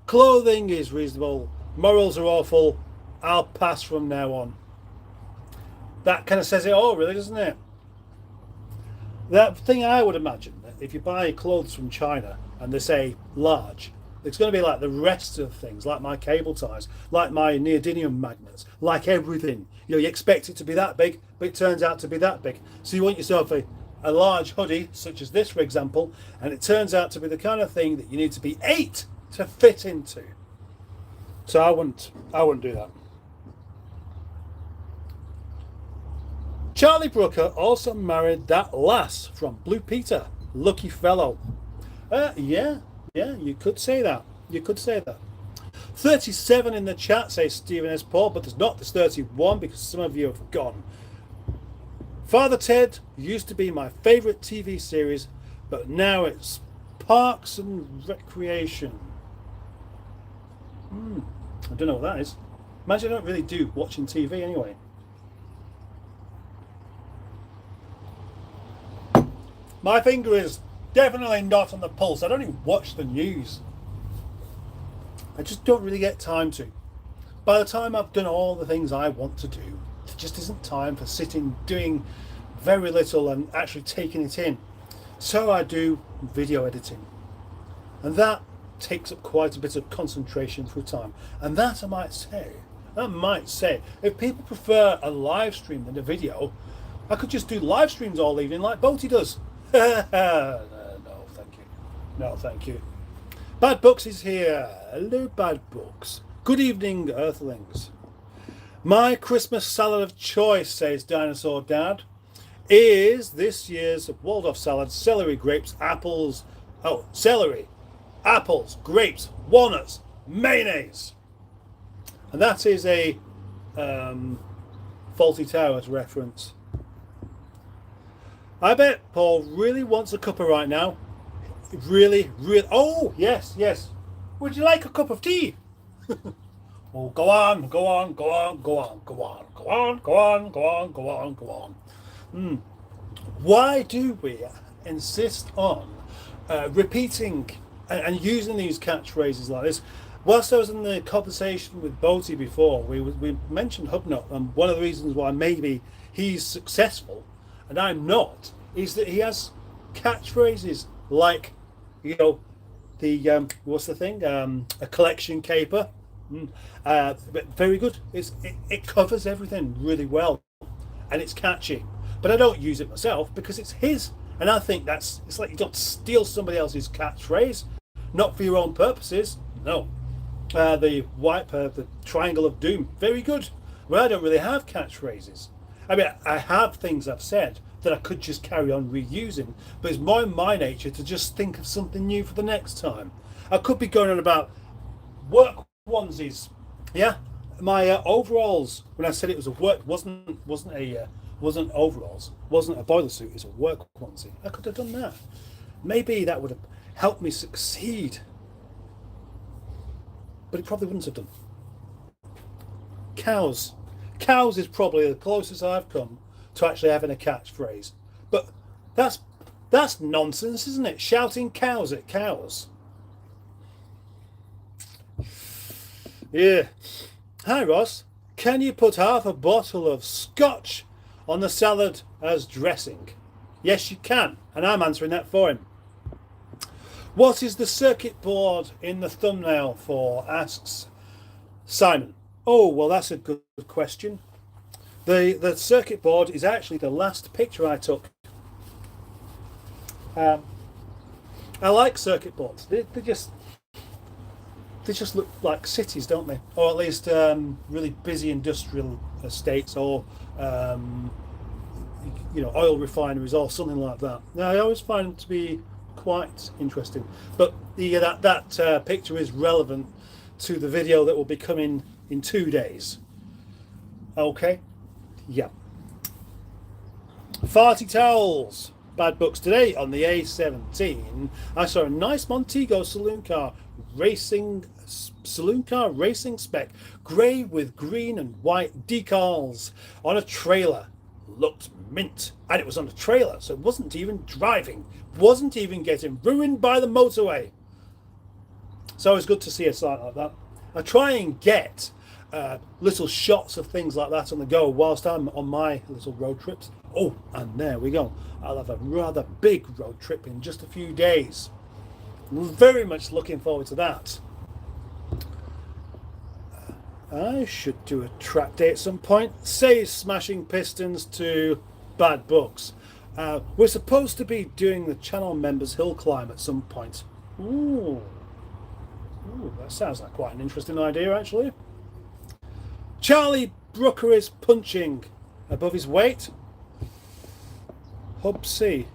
Clothing is reasonable. Morals are awful. I'll pass from now on. That kind of says it all, really, doesn't it? That thing I would imagine, that if you buy clothes from China and they say large, it's going to be like the rest of things, like my cable ties, like my neodymium magnets, like everything. You know, you expect it to be that big, but it turns out to be that big. So you want yourself a large hoodie, such as this, for example, and it turns out to be the kind of thing that you need to be 8 to fit into. So I wouldn't do that. Charlie Brooker also married that lass from Blue Peter. Lucky fellow. Yeah, you could say that. 37 in the chat, says Stephen S. Paul, but there's not this 31 because some of you have gone. Father Ted used to be my favourite TV series, but now it's Parks and Recreation. I don't know what that is. Imagine I don't really do watching TV anyway. My finger is definitely not on the pulse. I don't even watch the news. I just don't really get time to. By the time I've done all the things I want to do, there just isn't time for sitting doing very little and actually taking it in. So I do video editing. And that takes up quite a bit of concentration through time. And that I might say, if people prefer a live stream than a video, I could just do live streams all evening like Boaty does. No, thank you. Bad Books is here. Hello, Bad Books. Good evening, Earthlings. My Christmas salad of choice, says Dinosaur Dad, is this year's Waldorf salad: celery, grapes, apples. Oh, celery, apples, grapes, walnuts, mayonnaise. And that is a Fawlty Towers reference. I bet Paul really wants a cuppa right now. Really. Oh, yes. Would you like a cup of tea? Oh, go on. Why do we insist on repeating and using these catchphrases like this? Whilst I was in the conversation with Boaty before, we mentioned Hubnut, and one of the reasons why maybe he's successful and I'm not is that he has catchphrases like, you know, the what's the thing? A collection caper. But very good. It covers everything really well, and it's catchy. But I don't use it myself because it's his, and I think it's like you don't steal somebody else's catchphrase, not for your own purposes. No. The Triangle of Doom, very good. Well, I don't really have catchphrases. I mean, I have things I've said that I could just carry on reusing, but it's more in my nature to just think of something new for the next time. I could be going on about work onesies. Yeah, my overalls. When I said it was a work, wasn't overalls, wasn't a boiler suit. It's a work onesie. I could have done that. Maybe that would have helped me succeed, but it probably wouldn't have done. Cows is probably the closest I've come to actually having a catchphrase, but that's nonsense, isn't it? Shouting cows at cows. Yeah. Hi Ross, can you put half a bottle of scotch on the salad as dressing? Yes, you can, and I'm answering that for him. What is the circuit board in the thumbnail for? Asks Simon. Oh, well, that's a good question. The circuit board is actually the last picture I took. I like circuit boards. They just look like cities, don't they? Or at least really busy industrial estates, or oil refineries, or something like that. Now, I always find them to be quite interesting. But that picture is relevant to the video that will be coming in 2 days. Okay, yeah. Farty towels. Bad books today on the A17. I saw a nice Montego saloon car racing spec, grey with green and white decals on a trailer. Looked mint, and it was on a trailer, so it wasn't even driving, wasn't even getting ruined by the motorway. So it's good to see a site like that. I try and get little shots of things like that on the go whilst I'm on my little road trips. Oh, and there we go. I'll have a rather big road trip in just a few days. Very much looking forward to that. I should do a track day at some point. Say Smashing Pistons to Bad Books. We're supposed to be doing the channel members hill climb at some point. Ooh, that sounds like quite an interesting idea, actually. Charlie Brooker is punching above his weight. Hub C.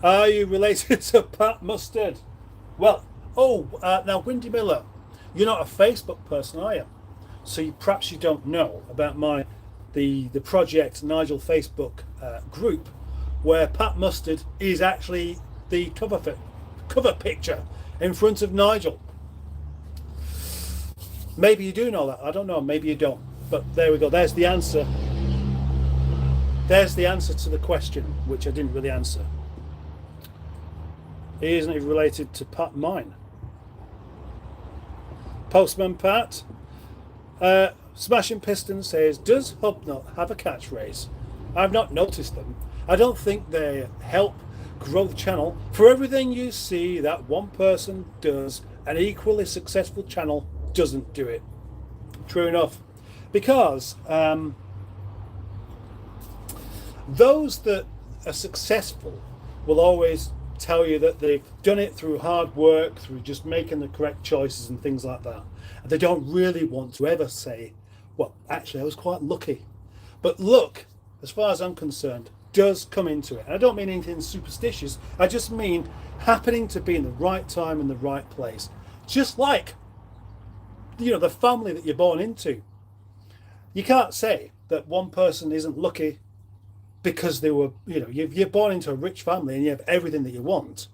Are you related to Pat Mustard? Well, now Windy Miller, you're not a Facebook person, are you? So perhaps you don't know about the project Nigel Facebook group, where Pat Mustard is actually the cover picture in front of Nigel. Maybe you do know that. I don't know. Maybe you don't. But there we go. There's the answer. There's the answer to the question, which I didn't really answer. He isn't even related to Pat Mine. Postman Pat. Smashing Piston says, does Hubnut have a catchphrase? I've not noticed them. I don't think they help grow the channel. For everything you see that one person does, an equally successful channel doesn't do it. True enough. Because those that are successful will always tell you that they've done it through hard work, through just making the correct choices and things like that. And they don't really want to ever say, well, actually, I was quite lucky. But luck, as far as I'm concerned, does come into it. And I don't mean anything superstitious. I just mean happening to be in the right time in the right place. Just like, the family that you're born into. You can't say that one person isn't lucky because they were, you're born into a rich family and you have everything that you want,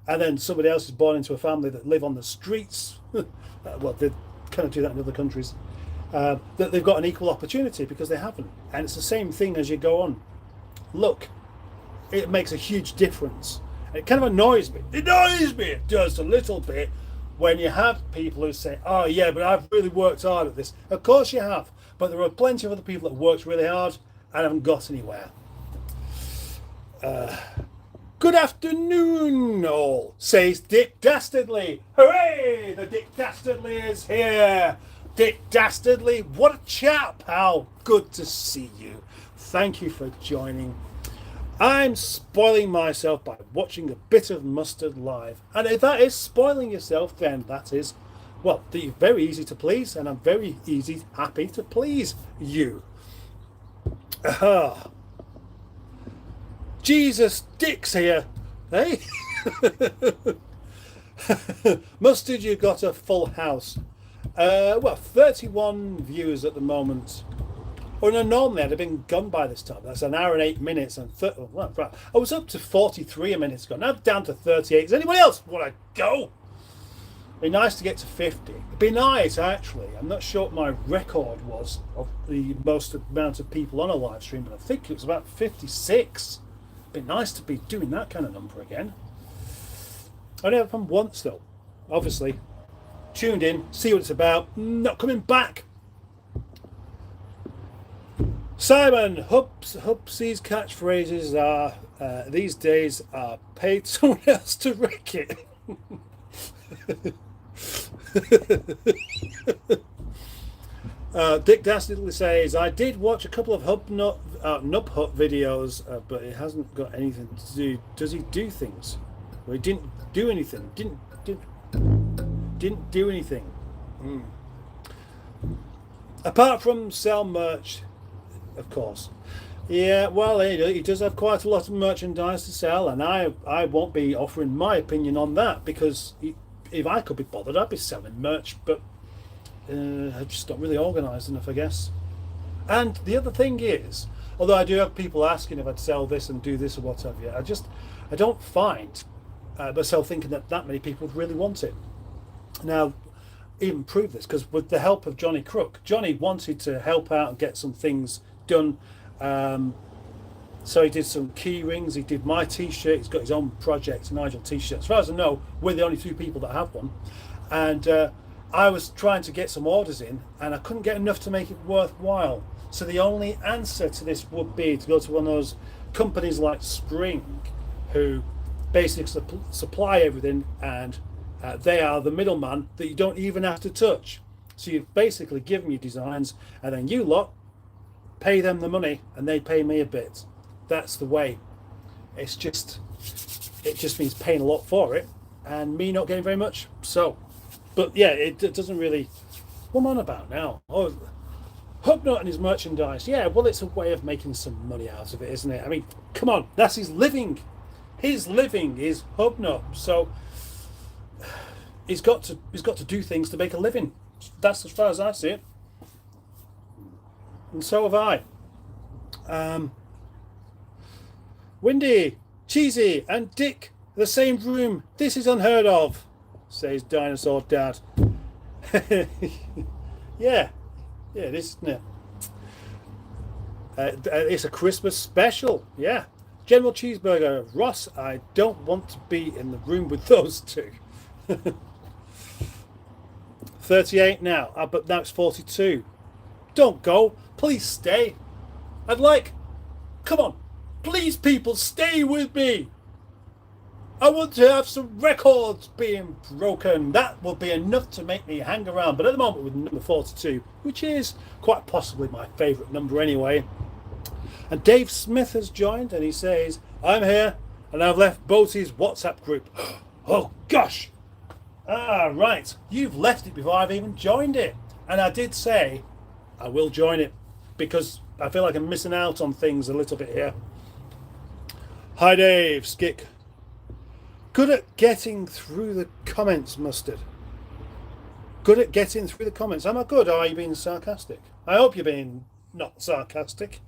and then somebody else is born into a family that live on the streets. Well, they kind of do that in other countries. That they've got an equal opportunity because they haven't. And it's the same thing as you go on. Look, it makes a huge difference. It kind of annoys me. It does a little bit, when you have people who say, oh yeah, but I've really worked hard at this. Of course you have, but there are plenty of other people that worked really hard and haven't got anywhere. Good afternoon, all, says Dick Dastardly. Hooray! The Dick Dastardly is here. Dick Dastardly, what a chap. How good to see you. Thank you for joining. I'm spoiling myself by watching a bit of Mustard live. And if that is spoiling yourself, then that is, well, very easy to please, and I'm very happy to please you. Aha. Jesus, Dick's here, eh? Mustard, you got a full house. 31 viewers at the moment. Oh no, normally I'd have been gone by this time. That's an hour and 8 minutes, and I was up to 43 a minute ago. Now I'm down to 38. Does anyone else want to go? It'd be nice to get to 50. It'd be nice, actually. I'm not sure what my record was of the most amount of people on a live stream, but I think it was about 56. It'd be nice to be doing that kind of number again. I only have come once though. Obviously, tuned in, see what it's about. Not coming back. Simon, Hubsy's catchphrases are these days are paid someone else to wreck it. Dick Dastardly says, I did watch a couple of Nub Hut videos, but it hasn't got anything to do. Does he do things? Well, he didn't do anything. Didn't do anything. Apart from sell merch, of course. Yeah, well, he does have quite a lot of merchandise to sell, and I won't be offering my opinion on that, because if I could be bothered, I'd be selling merch, but I'm just not really organised enough, I guess. And the other thing is, although I do have people asking if I'd sell this and do this or what have you, I don't find myself thinking that many people would really want it. Now, even prove this, because with the help of Johnny Crook, Johnny wanted to help out and get some things done. So he did some key rings, he did my t-shirt, he's got his own project, Nigel t-shirt. As far as I know, we're the only two people that have one. And I was trying to get some orders in, and I couldn't get enough to make it worthwhile. So the only answer to this would be to go to one of those companies like Spring, who basically supply everything, and they are the middleman that you don't even have to touch. So you've basically given me designs, and then you lot pay them the money and they pay me a bit. That's the way. It just means paying a lot for it and me not getting very much. So, but yeah, it doesn't really. What am I on about now? Oh, Hubnut and his merchandise. Yeah, well, it's a way of making some money out of it, isn't it? I mean, come on, that's his living. His living is Hubnut. So he's got to do things to make a living. That's as far as I see it. And so have I. Windy, Cheesy, and Dick, the same room. This is unheard of, says Dinosaur Dad. Yeah, it is, isn't it? It's a Christmas special. Yeah. General Cheeseburger, Ross, I don't want to be in the room with those two. 38 now, but now it's 42. Don't go. Please stay. Come on. Please, people, stay with me. I want to have some records being broken. That will be enough to make me hang around. But at the moment, with number 42, which is quite possibly my favourite number anyway. And Dave Smith has joined, and he says, I'm here, and I've left Boaty's WhatsApp group. Oh, gosh. Ah, right. You've left it before I've even joined it. And I did say I will join it, because I feel like I'm missing out on things a little bit here. Hi, Dave. Skick. Good at getting through the comments, Mustard. Good at getting through the comments. Am I good, or are you being sarcastic? I hope you're being not sarcastic.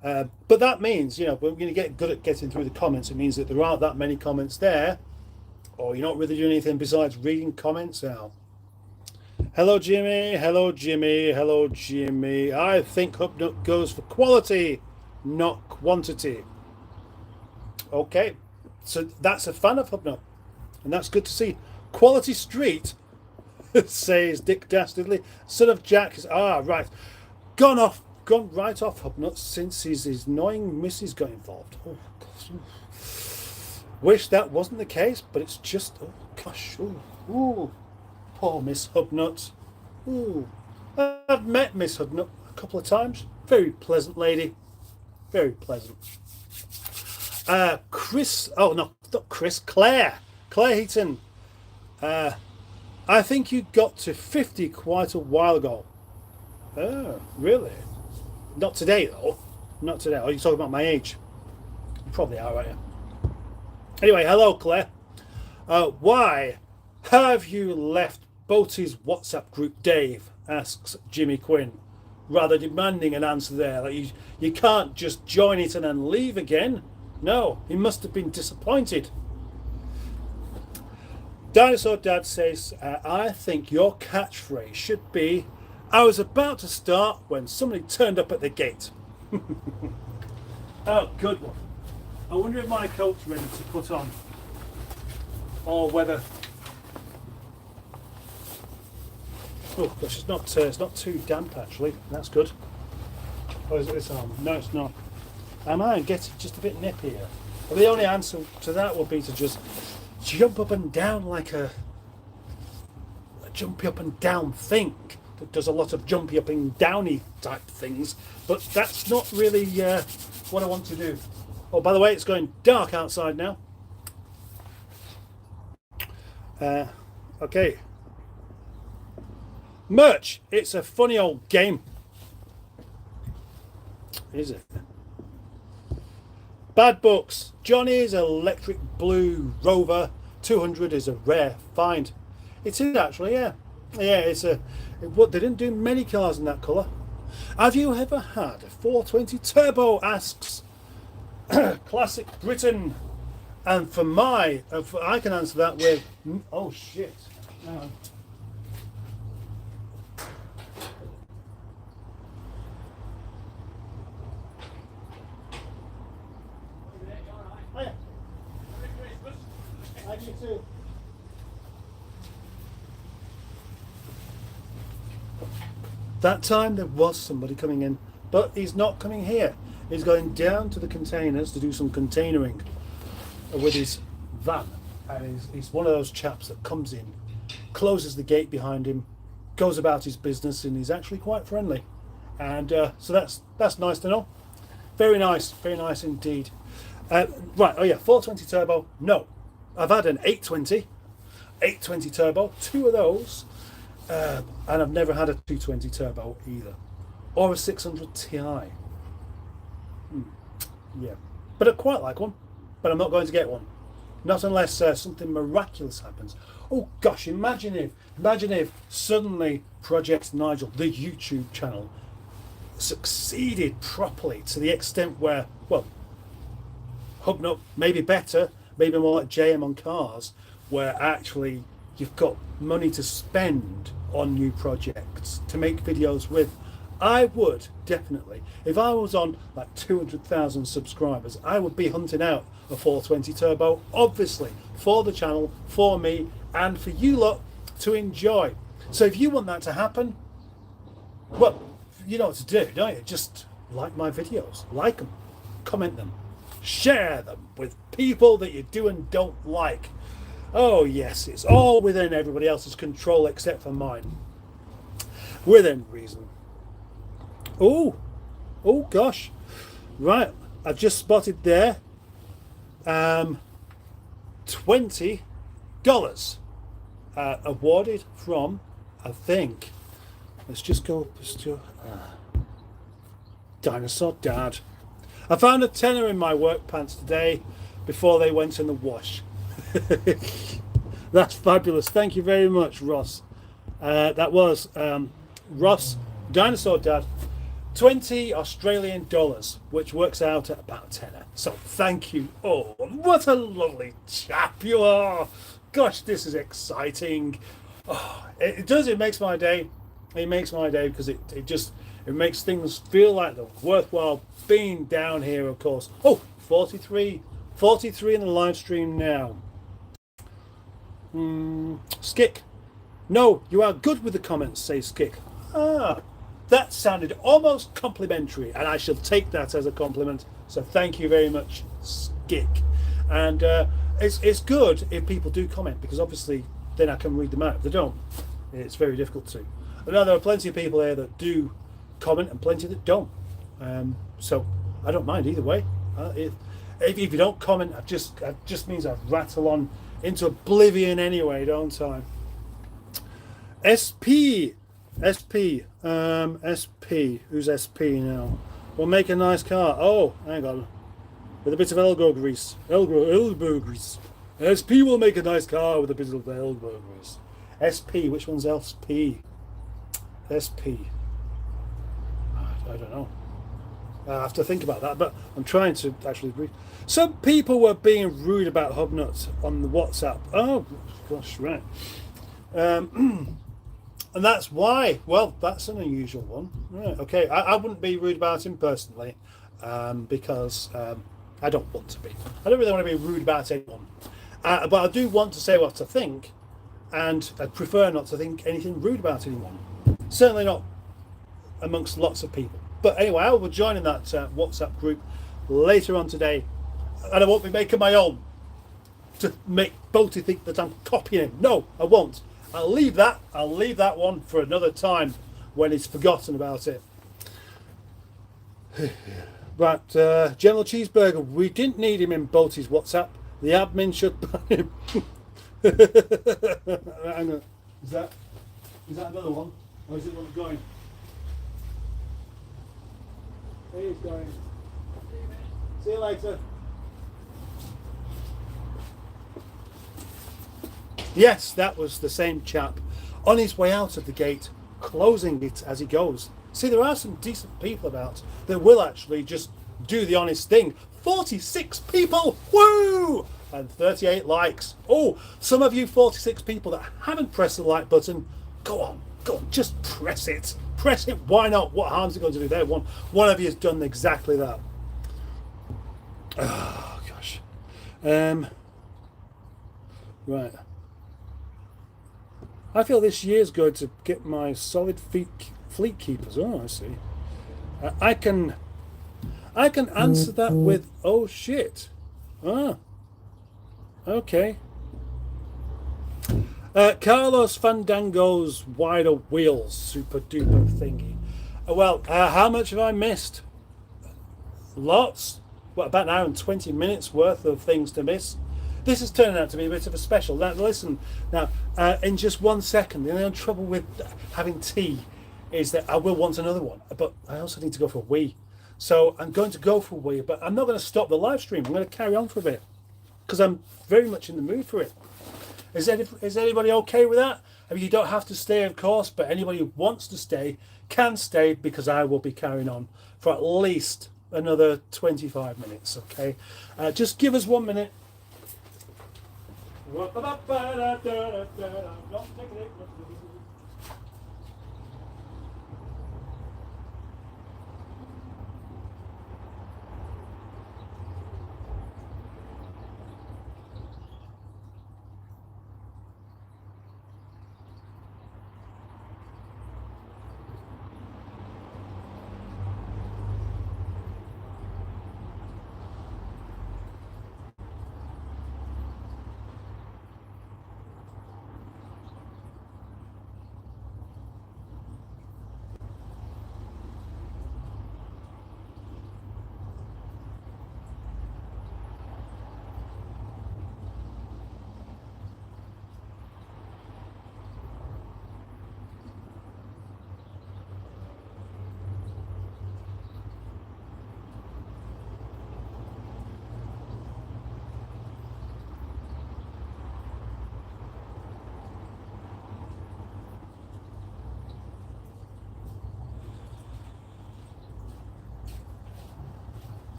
But that means, we're going to get good at getting through the comments. It means that there aren't that many comments there, or you're not really doing anything besides reading comments now. Hello, Jimmy. Hello, Jimmy. Hello, Jimmy. I think Hubnut goes for quality, not quantity. Okay, so that's a fan of Hubnut, and that's good to see. Quality Street, says Dick Dastardly. Son of Jack is right. Gone right off Hubnut since his annoying missus got involved. Oh gosh. Wish that wasn't the case, but it's just ooh. Poor Miss Hubnut. Ooh. I've met Miss Hubnut a couple of times. Very pleasant lady. Very pleasant. Claire Heaton. I think you got to 50 quite a while ago. Oh, really? Not today, though. Not today. Are you talking about my age? You probably are, aren't you? Anyway, hello, Claire. Why have you left Boaty's WhatsApp group, Dave? Asks Jimmy Quinn, rather demanding an answer there. Like you can't just join it and then leave again. No, he must have been disappointed. Dinosaur Dad says, I think your catchphrase should be, I was about to start when somebody turned up at the gate. Oh, good one. I wonder if my coat's ready to put on, or whether. Oh gosh, it's not too damp actually. That's good. Or is it this arm? No, it's not. I might get just a bit nippy here. Well, the only answer to that would be to just jump up and down like a jumpy up and down thing that does a lot of jumpy up and downy type things. But that's not really what I want to do. Oh, by the way, it's going dark outside now. Okay. Merch. It's a funny old game. Is it? Bad books. Johnny's Electric Blue Rover 200 is a rare find. It is actually, yeah. Yeah, it's a. What they didn't do many cars in that colour. Have you ever had a 420 turbo? Asks Classic Britain. And for I can answer that with, oh shit. Hang on. Hiya. How do you too? That time there was somebody coming in, but he's not coming here. He's going down to the containers to do some containering with his van. And he's one of those chaps that comes in, closes the gate behind him, goes about his business, and he's actually quite friendly. And so that's nice to know. Very nice indeed. Right, oh yeah, 420 turbo. No, I've had an 820 turbo, two of those. And I've never had a 220 turbo either, or a 600 Ti. Yeah, but I quite like one, but I'm not going to get one, not unless something miraculous happens. Oh gosh, imagine if suddenly Project Nigel, the YouTube channel, succeeded properly to the extent where, well, Hubnut, maybe better, maybe more like JM on cars, where actually you've got money to spend on new projects to make videos with. I would definitely, if I was on like 200,000 subscribers, I would be hunting out a 420 turbo, obviously for the channel, for me, and for you lot to enjoy. So if you want that to happen, well, you know what to do, don't you? Just like my videos, like them, comment them, share them with people that you do and don't like. Oh yes, it's all within everybody else's control except for mine. Within reason. Oh gosh. Right, I've just spotted there $20 awarded from, I think, let's just go to Dinosaur Dad. I found a tenner in my work pants today before they went in the wash. That's fabulous. Thank you very much, Ross. That was Ross, Dinosaur Dad, 20 Australian dollars, which works out at about a tenner. So thank you. Oh, what a lovely chap you are. Gosh, this is exciting. Oh, it does. It makes my day. It makes my day because it makes things feel like they're worthwhile being down here, of course. Oh, 43 in the live stream now. Skick. No, you are good with the comments, says Skick. Ah, that sounded almost complimentary, and I shall take that as a compliment. So thank you very much, Skick. And it's good if people do comment, because obviously then I can read them out. If they don't, it's very difficult to. I know there are plenty of people there that do comment and plenty that don't. So I don't mind either way. If you don't comment, it just means I rattle on into oblivion anyway, don't I? SP, who's SP now? We'll make a nice car. Oh, hang on, with a bit of elbow grease. SP will make a nice car with a bit of elbow grease. SP, which one's SP? SP. I don't know. I have to think about that, but I'm trying to actually read. Some people were being rude about Hubnut on the WhatsApp. Oh, gosh, right. And that's why. Well, that's an unusual one. Right, okay. I wouldn't be rude about him personally, because I don't want to be. I don't really want to be rude about anyone. But I do want to say what I think, and I'd prefer not to think anything rude about anyone. Certainly not amongst lots of people. But anyway, I will join in that WhatsApp group later on today, and I won't be making my own to make Boaty think that I'm copying him. No, I won't. I'll leave that one for another time when he's forgotten about it. But General Cheeseburger, we didn't need him in Boaty's WhatsApp. The admin should ban him. Hang on. Is that another one? Or is it one going? He's going. See you later. Yes, that was the same chap on his way out of the gate, closing it as he goes. See, there are some decent people about that will actually just do the honest thing. 46 people! Woo! And 38 likes. Oh, some of you 46 people that haven't pressed the like button, go on, just press it. Press it, why not? What harm's it going to do there? One of you has done exactly that. Oh, gosh. Right. I feel this year's going to get my solid fleet keepers. Oh, I see. I can answer that with, oh shit. Ah. Okay. Carlos Fandango's wider wheels, super duper thingy. Well, how much have I missed? Lots. What, about an hour and 20 minutes worth of things to miss? This is turning out to be a bit of a special. Now, listen, in just 1 second, the only trouble with having tea is that I will want another one, but I also need to go for a wee. So I'm going to go for a wee, but I'm not going to stop the live stream. I'm going to carry on for a bit because I'm very much in the mood for it. Is anybody okay with that? I mean, you don't have to stay, of course, but anybody who wants to stay can stay because I will be carrying on for at least another 25 minutes, okay? Just give us 1 minute.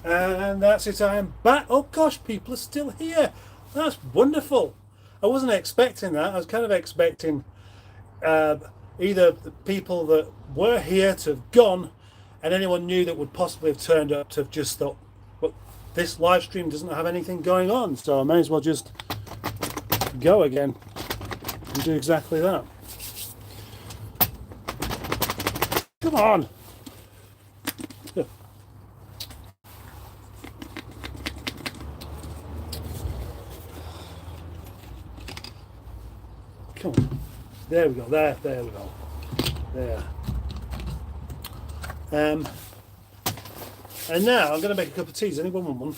And that's it, I am back. Oh gosh, people are still here. That's wonderful. I wasn't expecting that. I was kind of expecting either the people that were here to have gone and anyone new that would possibly have turned up to have just thought, well, this live stream doesn't have anything going on, so I may as well just go again and do exactly that. Come on. Come on. There we go. There we go. There. And now I'm going to make a cup of tea. Does anyone want one?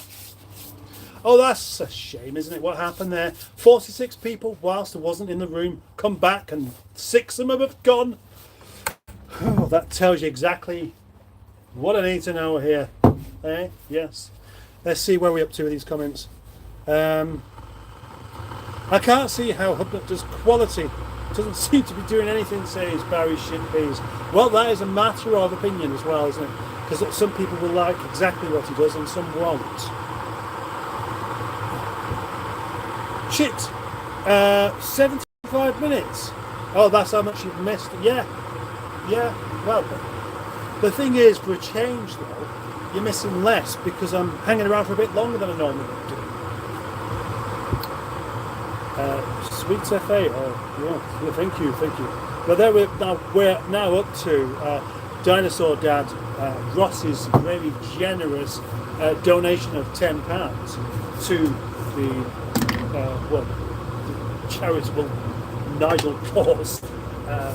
Oh, that's a shame, isn't it? What happened there? 46 people, whilst I wasn't in the room, come back and 6 of them have gone. Oh, that tells you exactly what I need to know here. Eh? Yes. Let's see where we're up to with these comments. I can't see how Hubnut does quality. Doesn't seem to be doing anything, says Barry Shitpeas. Well, that is a matter of opinion as well, isn't it? Because some people will like exactly what he does and some won't. Shit! 75 minutes. Oh, that's how much you've missed. Yeah. Well, the thing is, for a change though, you're missing less because I'm hanging around for a bit longer than I normally would do. Sweets FA, yeah, thank you. Well, there we're now up to Dinosaur Dad Ross's very generous donation of £10 to the charitable Nigel cause,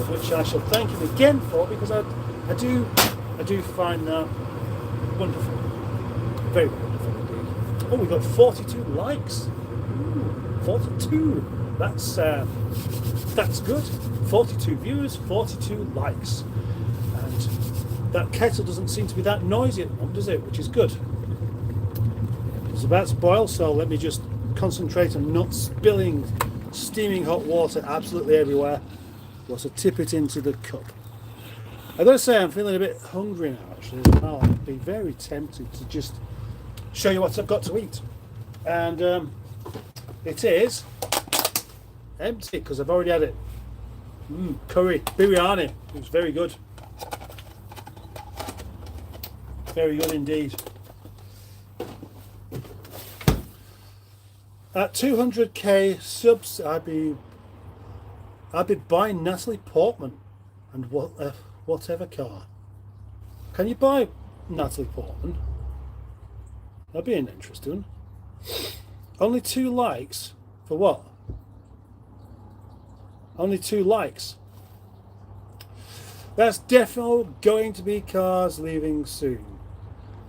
which I shall thank him again for because I do find that wonderful, very wonderful indeed. Oh, we got 42 likes. 42. That's good. 42 views, 42 likes. And that kettle doesn't seem to be that noisy at the moment, does it? Which is good. It's about to boil, so let me just concentrate on not spilling steaming hot water absolutely everywhere. We'll also tip it into the cup. I've got to say, I'm feeling a bit hungry now, actually, as well. I'd be very tempted to just show you what I've got to eat. And it is empty, because I've already had it. Curry, biryani. It was very good. Very good indeed. At 200k subs, I'd be buying Natalie Portman and whatever car. Can you buy Natalie Portman? That'd be an interesting. Only 2 likes for what? Only 2 likes. That's definitely going to be cars leaving soon.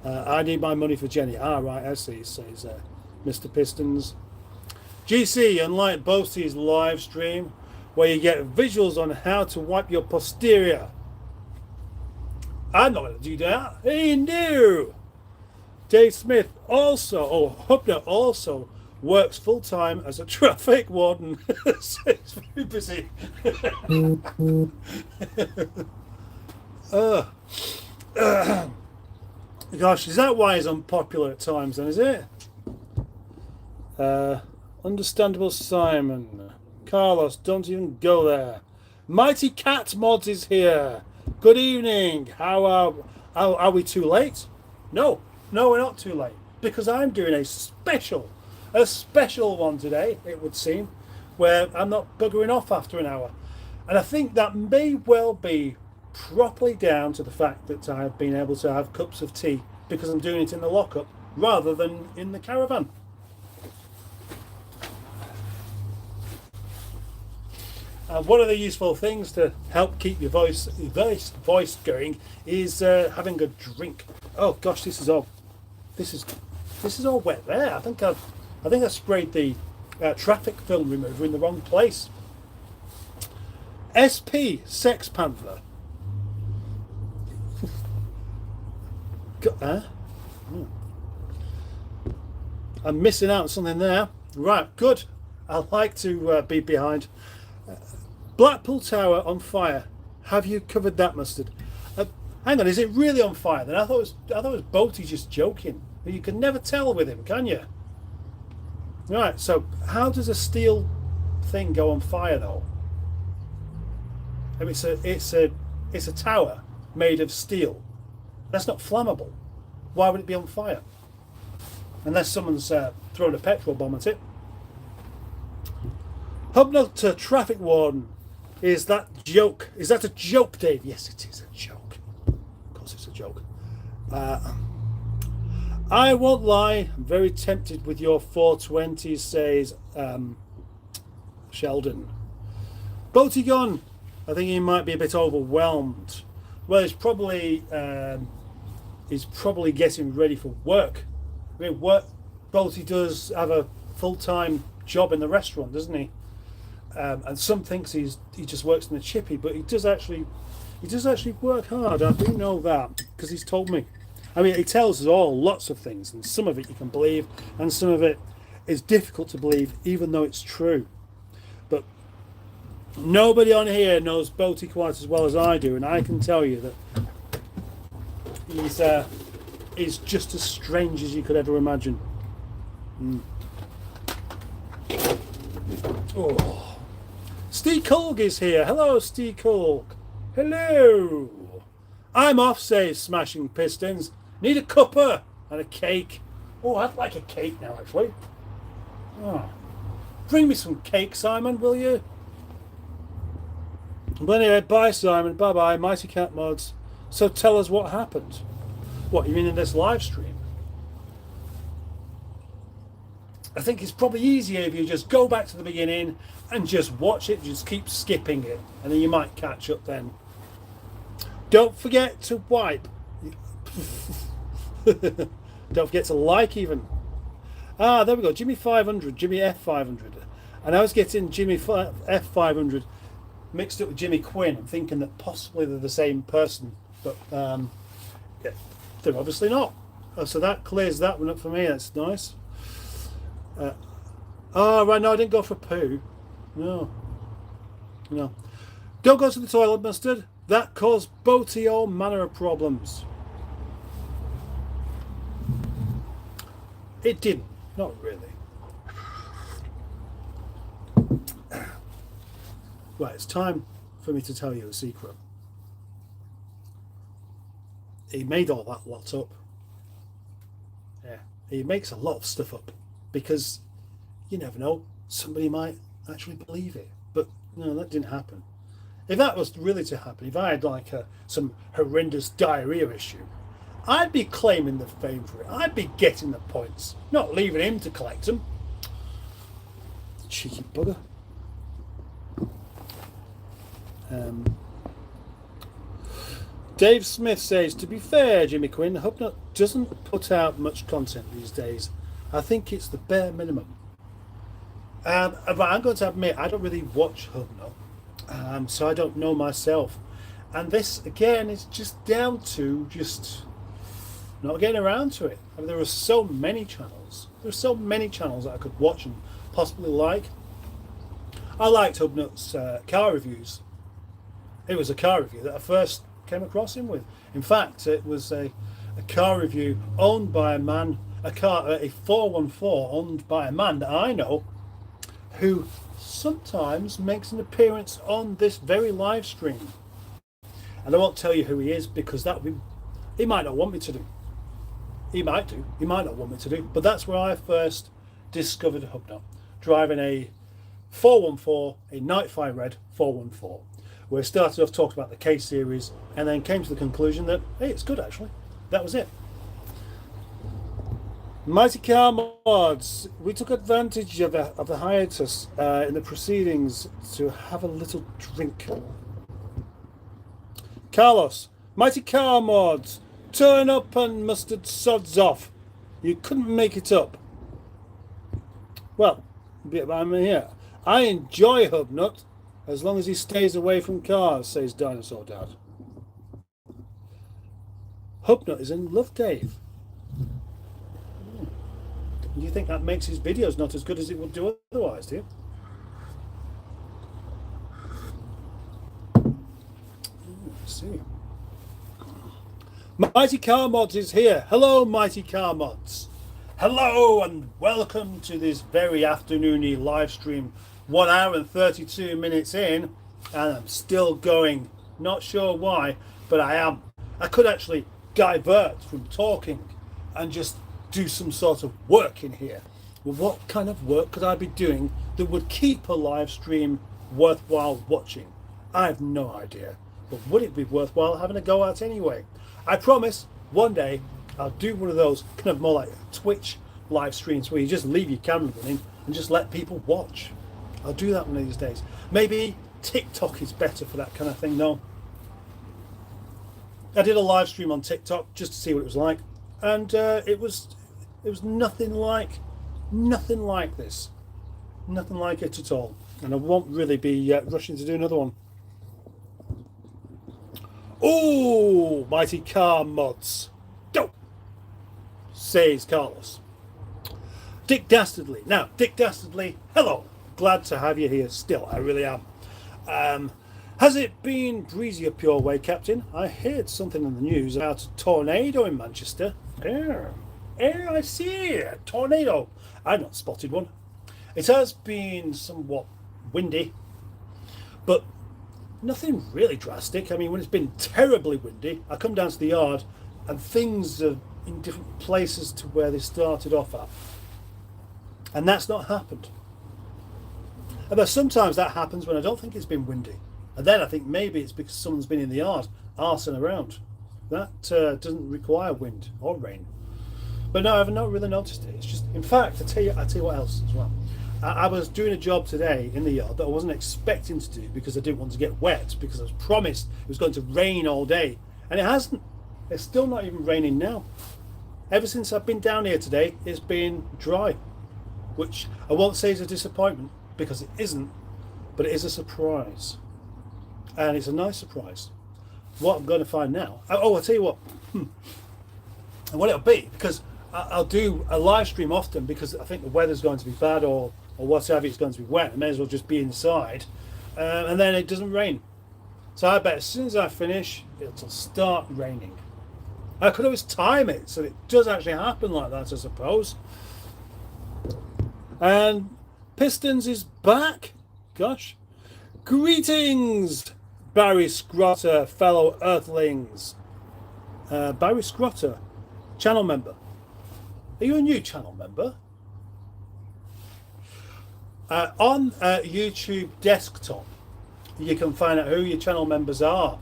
I need my money for Jenny. Ah, right, I see, says Mr. Pistons. GC, unlike Boasty's live stream, where you get visuals on how to wipe your posterior. I'm not going to do that. Hey, no! Dave Smith Hubner also works full-time as a traffic warden. So it's very busy. Gosh, is that why he's unpopular at times then, is it? Understandable Simon. Carlos, don't even go there. Mighty Cat Mods is here. Good evening. How are we too late? No, we're not too late. Because I'm doing a special one today, it would seem, where I'm not buggering off after an hour. And I think that may well be properly down to the fact that I've been able to have cups of tea because I'm doing it in the lockup rather than in the caravan. One of the useful things to help keep your voice going is having a drink. Oh gosh, this is all wet there. I think I sprayed the traffic film remover in the wrong place. SP Sex Panther. I'm missing out on something there. Right, good. I like to be behind. Blackpool Tower on fire. Have you covered that, Mustard? Hang on, is it really on fire then? I thought it was Boaty just joking. You can never tell with him, can you? Right, so how does a steel thing go on fire though? I mean, it's a tower made of steel. That's not flammable. Why would it be on fire? Unless someone's thrown a petrol bomb at it. Hubnut to traffic warden. Is that joke? Is that a joke, Dave? Yes, it is a joke. Of course it's a joke. I won't lie, I'm very tempted with your 420, says Sheldon. Boaty gone. I think he might be a bit overwhelmed. Well, he's probably getting ready for work. I mean, Boaty does have a full-time job in the restaurant, doesn't he? And some thinks he just works in the chippy, but he does actually work hard. I do know that because he's told me. I mean, he tells us all lots of things, and some of it you can believe, and some of it is difficult to believe, even though it's true. But nobody on here knows Boaty quite as well as I do, and I can tell you that he's just as strange as you could ever imagine. Oh. Steve Colg is here. Hello, Steve Colg. Hello. I'm off, says Smashing Pistons. Need a cuppa and a cake. Oh, I'd like a cake now, actually. Oh. Bring me some cake, Simon, will you? But anyway, bye, Simon. Bye-bye, Mighty Cat Mods. So tell us what happened. What, you mean in this live stream? I think it's probably easier if you just go back to the beginning and just watch it, just keep skipping it, and then you might catch up then. Don't forget to wipe. Don't forget to like even. Ah, there we go. Jimmy 500, Jimmy F500. And I was getting Jimmy F500 mixed up with Jimmy Quinn. I'm thinking that possibly they're the same person, but yeah, they're obviously not. So that clears that one up for me. That's nice. Oh, right, no, I didn't go for poo. No. No. Don't go to the toilet, Mustard. That caused Boaty all manner of problems. It didn't. Not really. Right, it's time for me to tell you a secret. He made all that lot up. Yeah, he makes a lot of stuff up because you never know, somebody might actually believe it. But no, that didn't happen. If that was really to happen, if I had like some horrendous diarrhea issue, I'd be claiming the fame for it. I'd be getting the points, not leaving him to collect them. Cheeky bugger. Dave Smith says, to be fair, Jimmy Quinn, Hubnut doesn't put out much content these days. I think it's the bare minimum. But I'm going to admit, I don't really watch Hubnut, so I don't know myself. And this, again, is just down to just not getting around to it. I mean, there are so many channels. There are so many channels that I could watch and possibly like. I liked Hubnut's car reviews. It was a car review that I first came across him with. In fact, it was a car review owned by a man, a 414 owned by a man that I know, who sometimes makes an appearance on this very live stream. And I won't tell you who he is because that would be, he might not want me to do. He might do. He might not want me to do. But that's where I first discovered Hubnut, driving a 414, a Night Fire Red 414. Where I started off talking about the K series and then came to the conclusion that, hey, it's good actually. That was it. Mighty Car Mods, we took advantage of the hiatus in the proceedings to have a little drink. Carlos, Mighty Car Mods, turn up and mustard sods off. You couldn't make it up. Well, I'm here. I enjoy Hubnut. As long as he stays away from cars, says Dinosaur Dad. Hubnut is in love, Dave. Do you think that makes his videos not as good as it would do otherwise, do you? Let's see. Mighty Car Mods is here. Hello, Mighty Car Mods. Hello and welcome to this very afternoony live stream. 1 hour and 32 minutes in, and I'm still going. Not sure why, but I am. I could actually divert from talking and just do some sort of work in here. Well, what kind of work could I be doing that would keep a live stream worthwhile watching? I have no idea, but would it be worthwhile having a go at anyway? I promise one day I'll do one of those kind of more like Twitch live streams where you just leave your camera running and just let people watch. I'll do that one of these days. Maybe TikTok is better for that kind of thing, though. I did a live stream on TikTok just to see what it was like, and it was nothing like this, nothing like it at all. And I won't really be rushing to do another one. Oh, Mighty Car Mods, go, says Carlos. Dick Dastardly. Now, Dick Dastardly, hello. Glad to have you here still, I really am. Has it been breezy up your way, Captain? I heard something in the news about a tornado in Manchester. Yeah, I see a tornado. I've not spotted one. It has been somewhat windy, but nothing really drastic. I mean, when it's been terribly windy, I come down to the yard and things are in different places to where they started off at. And that's not happened. But sometimes that happens when I don't think it's been windy. And then I think maybe it's because someone's been in the yard, arsing around. That doesn't require wind or rain. But no, I've not really noticed it. It's just, in fact, I tell you what else as well. I was doing a job today in the yard that I wasn't expecting to do because I didn't want to get wet, because I was promised it was going to rain all day. And it hasn't. It's still not even raining now. Ever since I've been down here today, it's been dry. which I won't say is a disappointment because it isn't, but it is a surprise. And it's a nice surprise. What I'm going to find now, I'll tell you what, what it'll be, because I'll do a live stream often because I think the weather's going to be bad or whatever, it's going to be wet. I may as well just be inside, and then it doesn't rain. So I bet as soon as I finish, it'll start raining. I could always time it so it does actually happen like that, I suppose. And Pistons is back. Gosh. Greetings, Barry Scrotter, fellow Earthlings. Barry Scrotter, channel member. Are you a new channel member? On YouTube desktop, you can find out who your channel members are.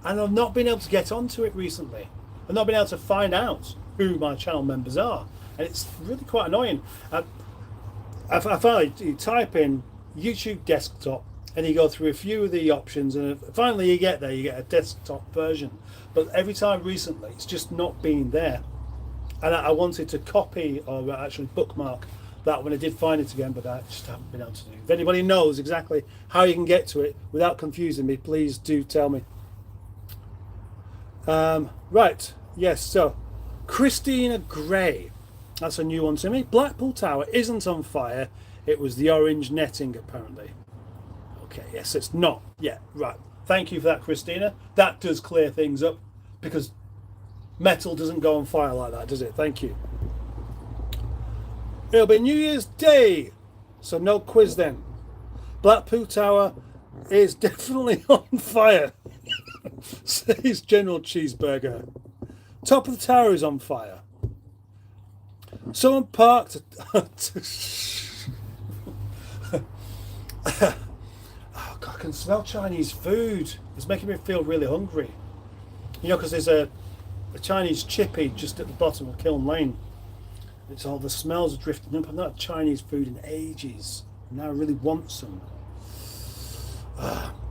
And I've not been able to get onto it recently. I've not been able to find out who my channel members are. And it's really quite annoying. I finally, you type in YouTube desktop and you go through a few of the options, and finally you get there, you get a desktop version. But every time recently, it's just not been there. And I wanted to copy or actually bookmark that when I did find it again, but I just haven't been able to do it. If anybody knows exactly how you can get to it without confusing me, please do tell me. Right, yes, so Christina Gray, that's a new one to me. Blackpool Tower isn't on fire, it was the orange netting apparently. Okay, yes, it's not. Yeah, right. Thank you for that, Christina. That does clear things up, because metal doesn't go on fire like that, does it? Thank you. It'll be New Year's Day, so no quiz then. Blackpool Tower is definitely on fire, says General Cheeseburger. Top of the tower is on fire. Someone parked oh God, I can smell Chinese food. It's making me feel really hungry. You know, because there's a Chinese chippy just at the bottom of Kiln Lane. It's all the smells are drifting up. I've not had Chinese food in ages. Now I really want some.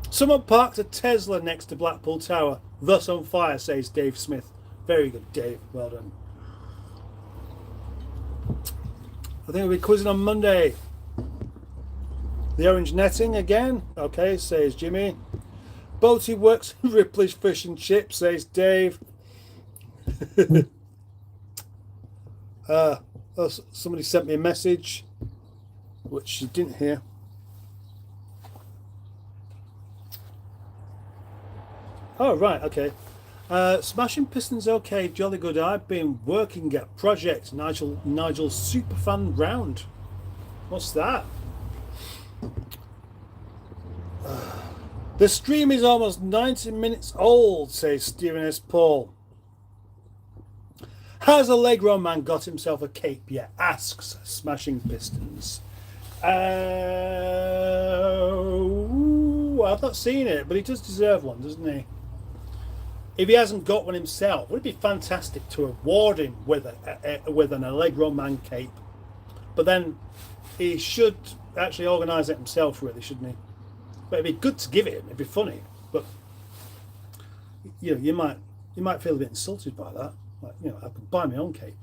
Someone parked a Tesla next to Blackpool Tower, thus on fire, says Dave Smith. Very good, Dave. Well done. I think we'll be quizzing on Monday. The orange netting again. Okay, says Jimmy. Boaty works in Ripley's Fish and Chips, says Dave. Somebody sent me a message which you didn't hear. Oh, right, okay. Smashing Pistons okay, jolly good. I've been working at Project Nigel's Superfan Round. What's that? The stream is almost 90 minutes old, says Stephen S. Paul. Has Allegro Man got himself a cape yet? Asks Smashing Pistons. I've not seen it, but he does deserve one, doesn't he? If he hasn't got one himself, would it be fantastic to award him with an Allegro Man cape? But then he should actually organise it himself, really, shouldn't he? But it'd be good to give it him. It'd be funny, but you know, you might feel a bit insulted by that. Like, you know, I could buy my own cape.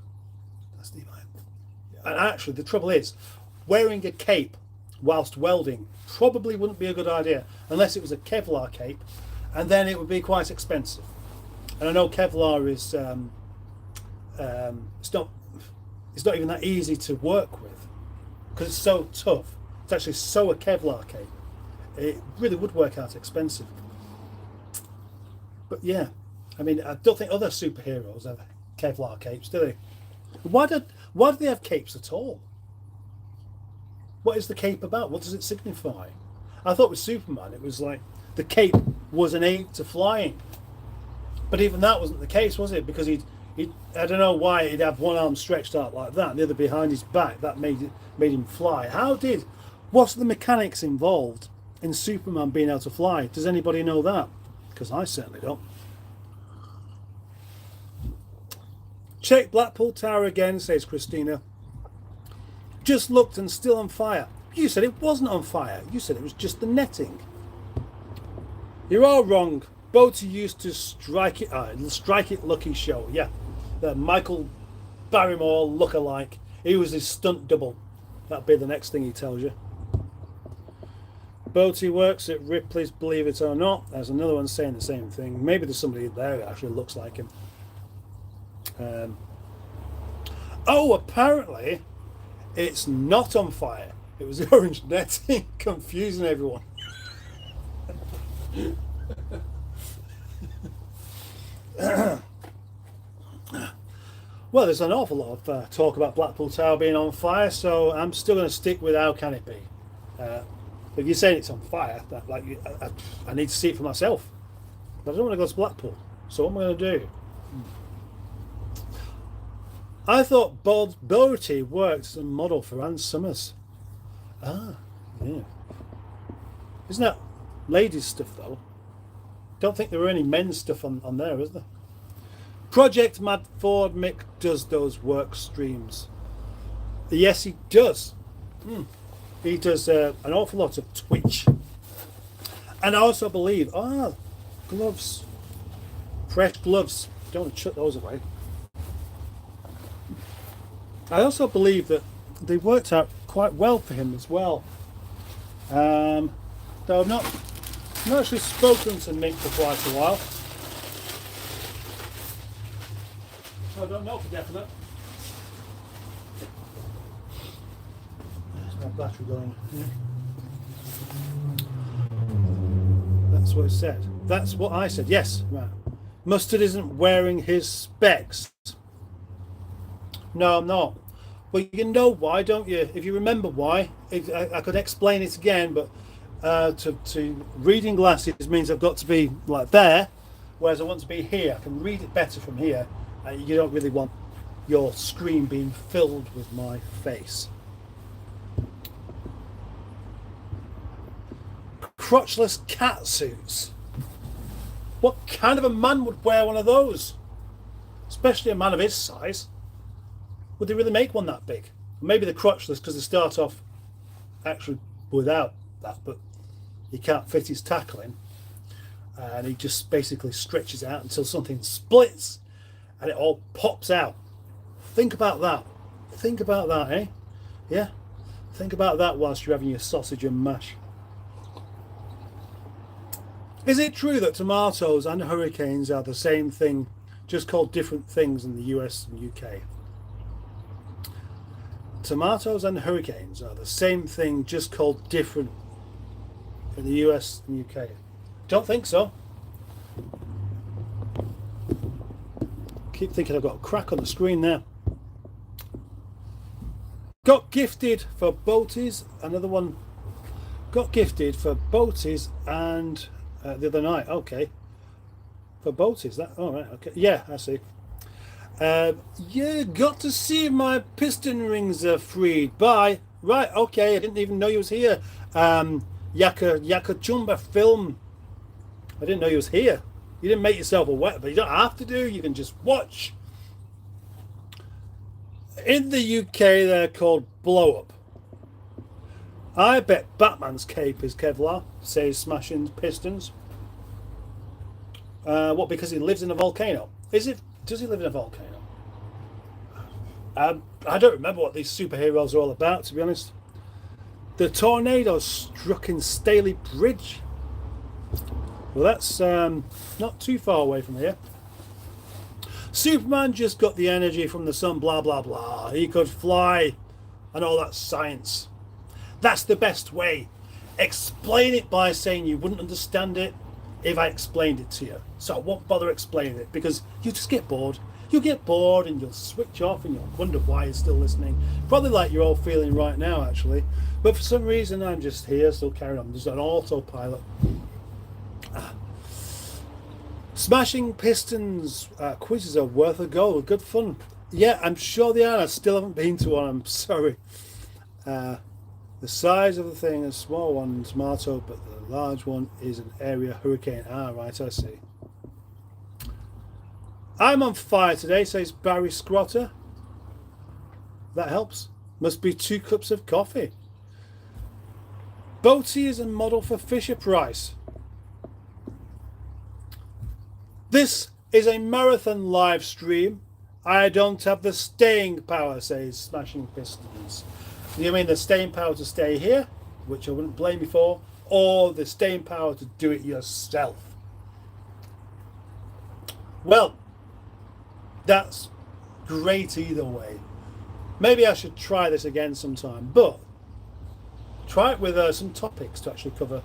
That's the idea. And actually, the trouble is, wearing a cape whilst welding probably wouldn't be a good idea unless it was a Kevlar cape, and then it would be quite expensive. And I know Kevlar is it's not even that easy to work with because it's so tough. It's actually so a Kevlar cape. It really would work out expensive. But yeah, I mean, I don't think other superheroes have Kevlar capes, do they? Why do they have capes at all? What is the cape about? What does it signify? I thought with Superman it was like the cape was an aid to flying. But even that wasn't the case, was it? Because he'd I don't know why he'd have one arm stretched out like that and the other behind his back. That made him fly. What's the mechanics involved in Superman being able to fly? Does anybody know that? Because I certainly don't. Check Blackpool Tower again, says Christina. Just looked and still on fire. You said it wasn't on fire. You said it was just the netting. You're all wrong. Boaty used to Strike It Lucky show. Yeah, the Michael Barrymore lookalike. He was his stunt double. That'll be the next thing he tells you. Boaty works at Ripley's, believe it or not. There's another one saying the same thing. Maybe there's somebody there that actually looks like him. Oh, apparently it's not on fire. It was the orange netting confusing everyone. Well, there's an awful lot of talk about Blackpool Tower being on fire, so I'm still going to stick with how can it be. If you're saying it's on fire, I need to see it for myself. But I don't want to go to Blackpool, so what am I going to do? I thought Boaty worked as a model for Ann Summers. Ah, yeah. Isn't that ladies' stuff though? Don't think there were any men's stuff on there, is there? Project Mad Ford Mick does those work streams. Yes, he does. He does an awful lot of Twitch. And I also believe, gloves. Fresh gloves. Don't want to chuck those away. I also believe that they worked out quite well for him as well. Though I've not actually spoken to Mick for quite a while. So I don't know for definite. There's my battery going. That's what it said. That's what I said. Yes, right. Mustard isn't wearing his specs. No, I'm not. But you know why, don't you? If you remember why, I could explain it again, but to reading glasses means I've got to be like there, whereas I want to be here. I can read it better from here. You don't really want your screen being filled with my face. Crotchless cat suits. What kind of a man would wear one of those? Especially a man of his size. Would they really make one that big? Maybe the crotchless because they start off actually without that, but he can't fit his tackle in, and he just basically stretches out until something splits and it all pops out. Think about that. Think about that, eh? Yeah? Think about that whilst you're having your sausage and mash. Is it true that tomatoes and hurricanes are the same thing, just called different things in the US and UK? Tomatoes and hurricanes are the same thing, just called different in the US and UK. Don't think so. Keep thinking I've got a crack on the screen there. Got gifted for boaties. Another one. Got gifted for boaties and the other night. Okay. For boaties. That. All right. Okay. Yeah, I see. Yeah, got to see my piston rings are freed. Bye. Right, okay, I didn't even know you was here. Yaka Chumba film. I didn't know you was here. You didn't make yourself aware, but you don't have to do. You can just watch. In the UK, they're called blow up. I bet Batman's cape is Kevlar, says Smashing Pistons. What, because he lives in a volcano? Is it? Does he live in a volcano? I don't remember what these superheroes are all about, to be honest. The tornado struck in Staley Bridge. Well, that's not too far away from here. Superman just got the energy from the sun, blah, blah, blah. He could fly and all that science. That's the best way. Explain it by saying you wouldn't understand it if I explained it to you. So I won't bother explaining it because you just get bored. You'll get bored and you'll switch off and you'll wonder why you're still listening. Probably like you're all feeling right now, actually. But for some reason, I'm just here, still carrying on. There's an autopilot. Smashing Pistons quizzes are worth a go. Good fun. Yeah, I'm sure they are. I still haven't been to one. I'm sorry. The size of the thing is a small one, tomato, but the large one is an area hurricane. Ah, right, I see. I'm on fire today, says Barry Scrotter. That helps. Must be 2 cups of coffee. Boaty is a model for Fisher Price. This is a marathon live stream. I don't have the staying power, says Smashing Pistons. You mean the staying power to stay here, which I wouldn't blame you for, or the staying power to do it yourself? Well, that's great either way. Maybe I should try this again sometime, but try it with some topics to actually cover.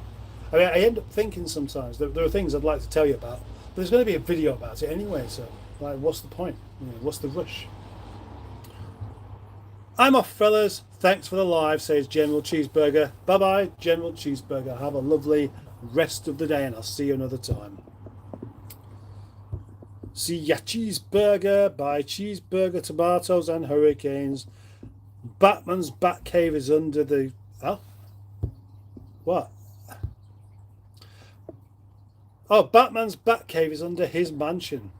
I mean, I end up thinking sometimes that there are things I'd like to tell you about, but there's going to be a video about it anyway, so like, what's the point? You know, what's the rush? I'm off, fellas. Thanks for the live, says General Cheeseburger. Bye-bye, General Cheeseburger. Have a lovely rest of the day, and I'll see you another time. See ya, Cheeseburger. Bye, Cheeseburger, tomatoes and hurricanes. Batman's Batcave is under the... Oh? What? Oh, Batman's Batcave is under his mansion.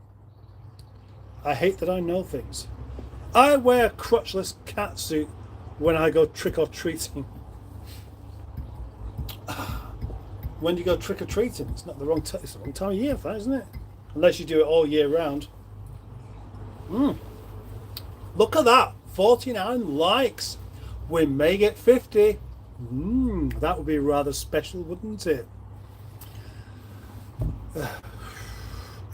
I hate that I know things. I wear a crotchless catsuit when I go trick-or-treating. When do you go trick-or-treating? It's not the wrong time. It's the wrong time of year for that, isn't it? Unless you do it all year round. Look at that. 49 likes. We may get 50. That would be rather special, wouldn't it?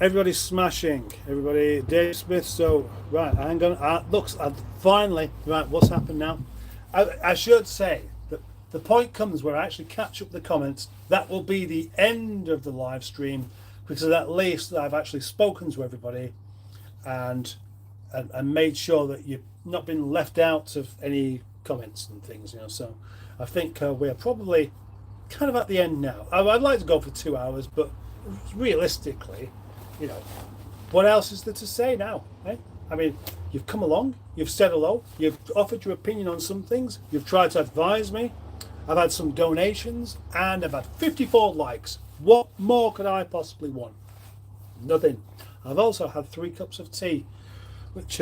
Everybody's smashing. Everybody, Dave Smith. So right, I'm gonna look. Finally, right. What's happened now? I should say that the point comes where I actually catch up the comments. That will be the end of the live stream, because at least I've actually spoken to everybody, and made sure that you've not been left out of any comments and things. You know, so I think we're probably kind of at the end now. I'd like to go for 2 hours, but realistically, you know, what else is there to say now? Eh? I mean, you've come along, you've said hello, you've offered your opinion on some things, you've tried to advise me, I've had some donations, and I've had 54 likes. What more could I possibly want? Nothing. I've also had 3 cups of tea, which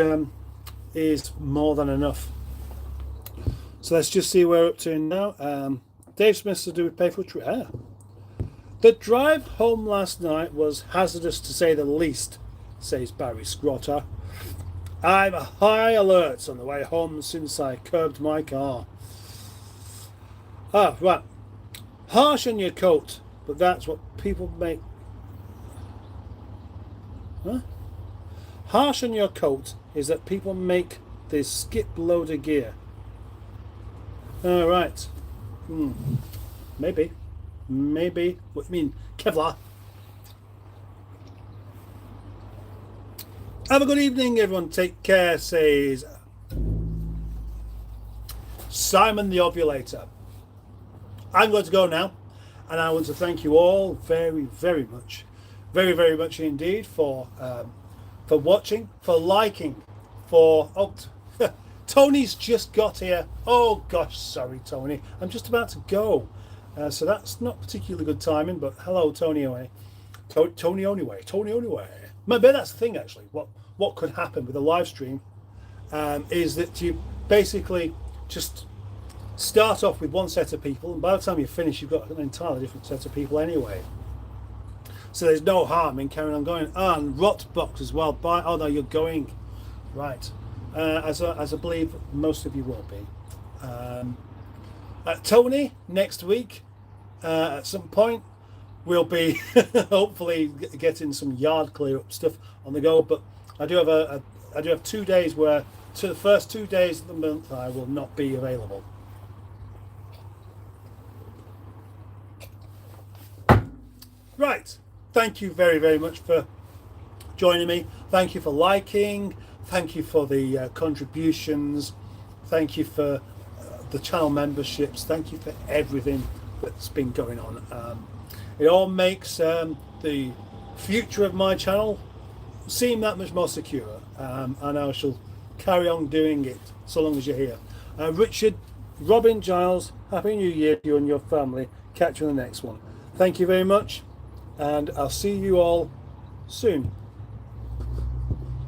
is more than enough. So let's just see where we're up to now. Dave Smith to do with pay for a trip. The drive home last night was hazardous to say the least, says Barry Scrotter. I'm high alert on the way home since I curbed my car. Ah, right. Harsh on your coat, but that's what people make... Huh? Harsh on your coat is that people make this skip loader gear. All right. Maybe. Maybe. What do you mean? Kevlar. Have a good evening, everyone. Take care, says Simon the Ovulator. I'm going to go now, and I want to thank you all very, very much. Very, very much indeed for watching, for liking, for... Oh, Tony's just got here. Oh, gosh, sorry, Tony. I'm just about to go. So that's not particularly good timing, but hello, Tony away. Tony anyway. Maybe that's the thing, actually. What could happen with a live stream is that you basically just start off with one set of people, and by the time you finish, you've got an entirely different set of people anyway. So there's no harm in carrying on going. And Rotbox as well. Oh, no, you're going. Right. As I believe most of you will be. Tony, next week, at some point, we'll be hopefully getting some yard clear up stuff on the go. But I do have 2 days where, to the first 2 days of the month, I will not be available. Right. Thank you very, very much for joining me. Thank you for liking. Thank you for the contributions. Thank you for the channel memberships. Thank you for everything that's been going on. It all makes the future of my channel seem that much more secure, and I shall carry on doing it so long as you're here. Richard, Robin, Giles, Happy New Year to you and your family. Catch you on the next one. Thank you very much, and I'll see you all soon.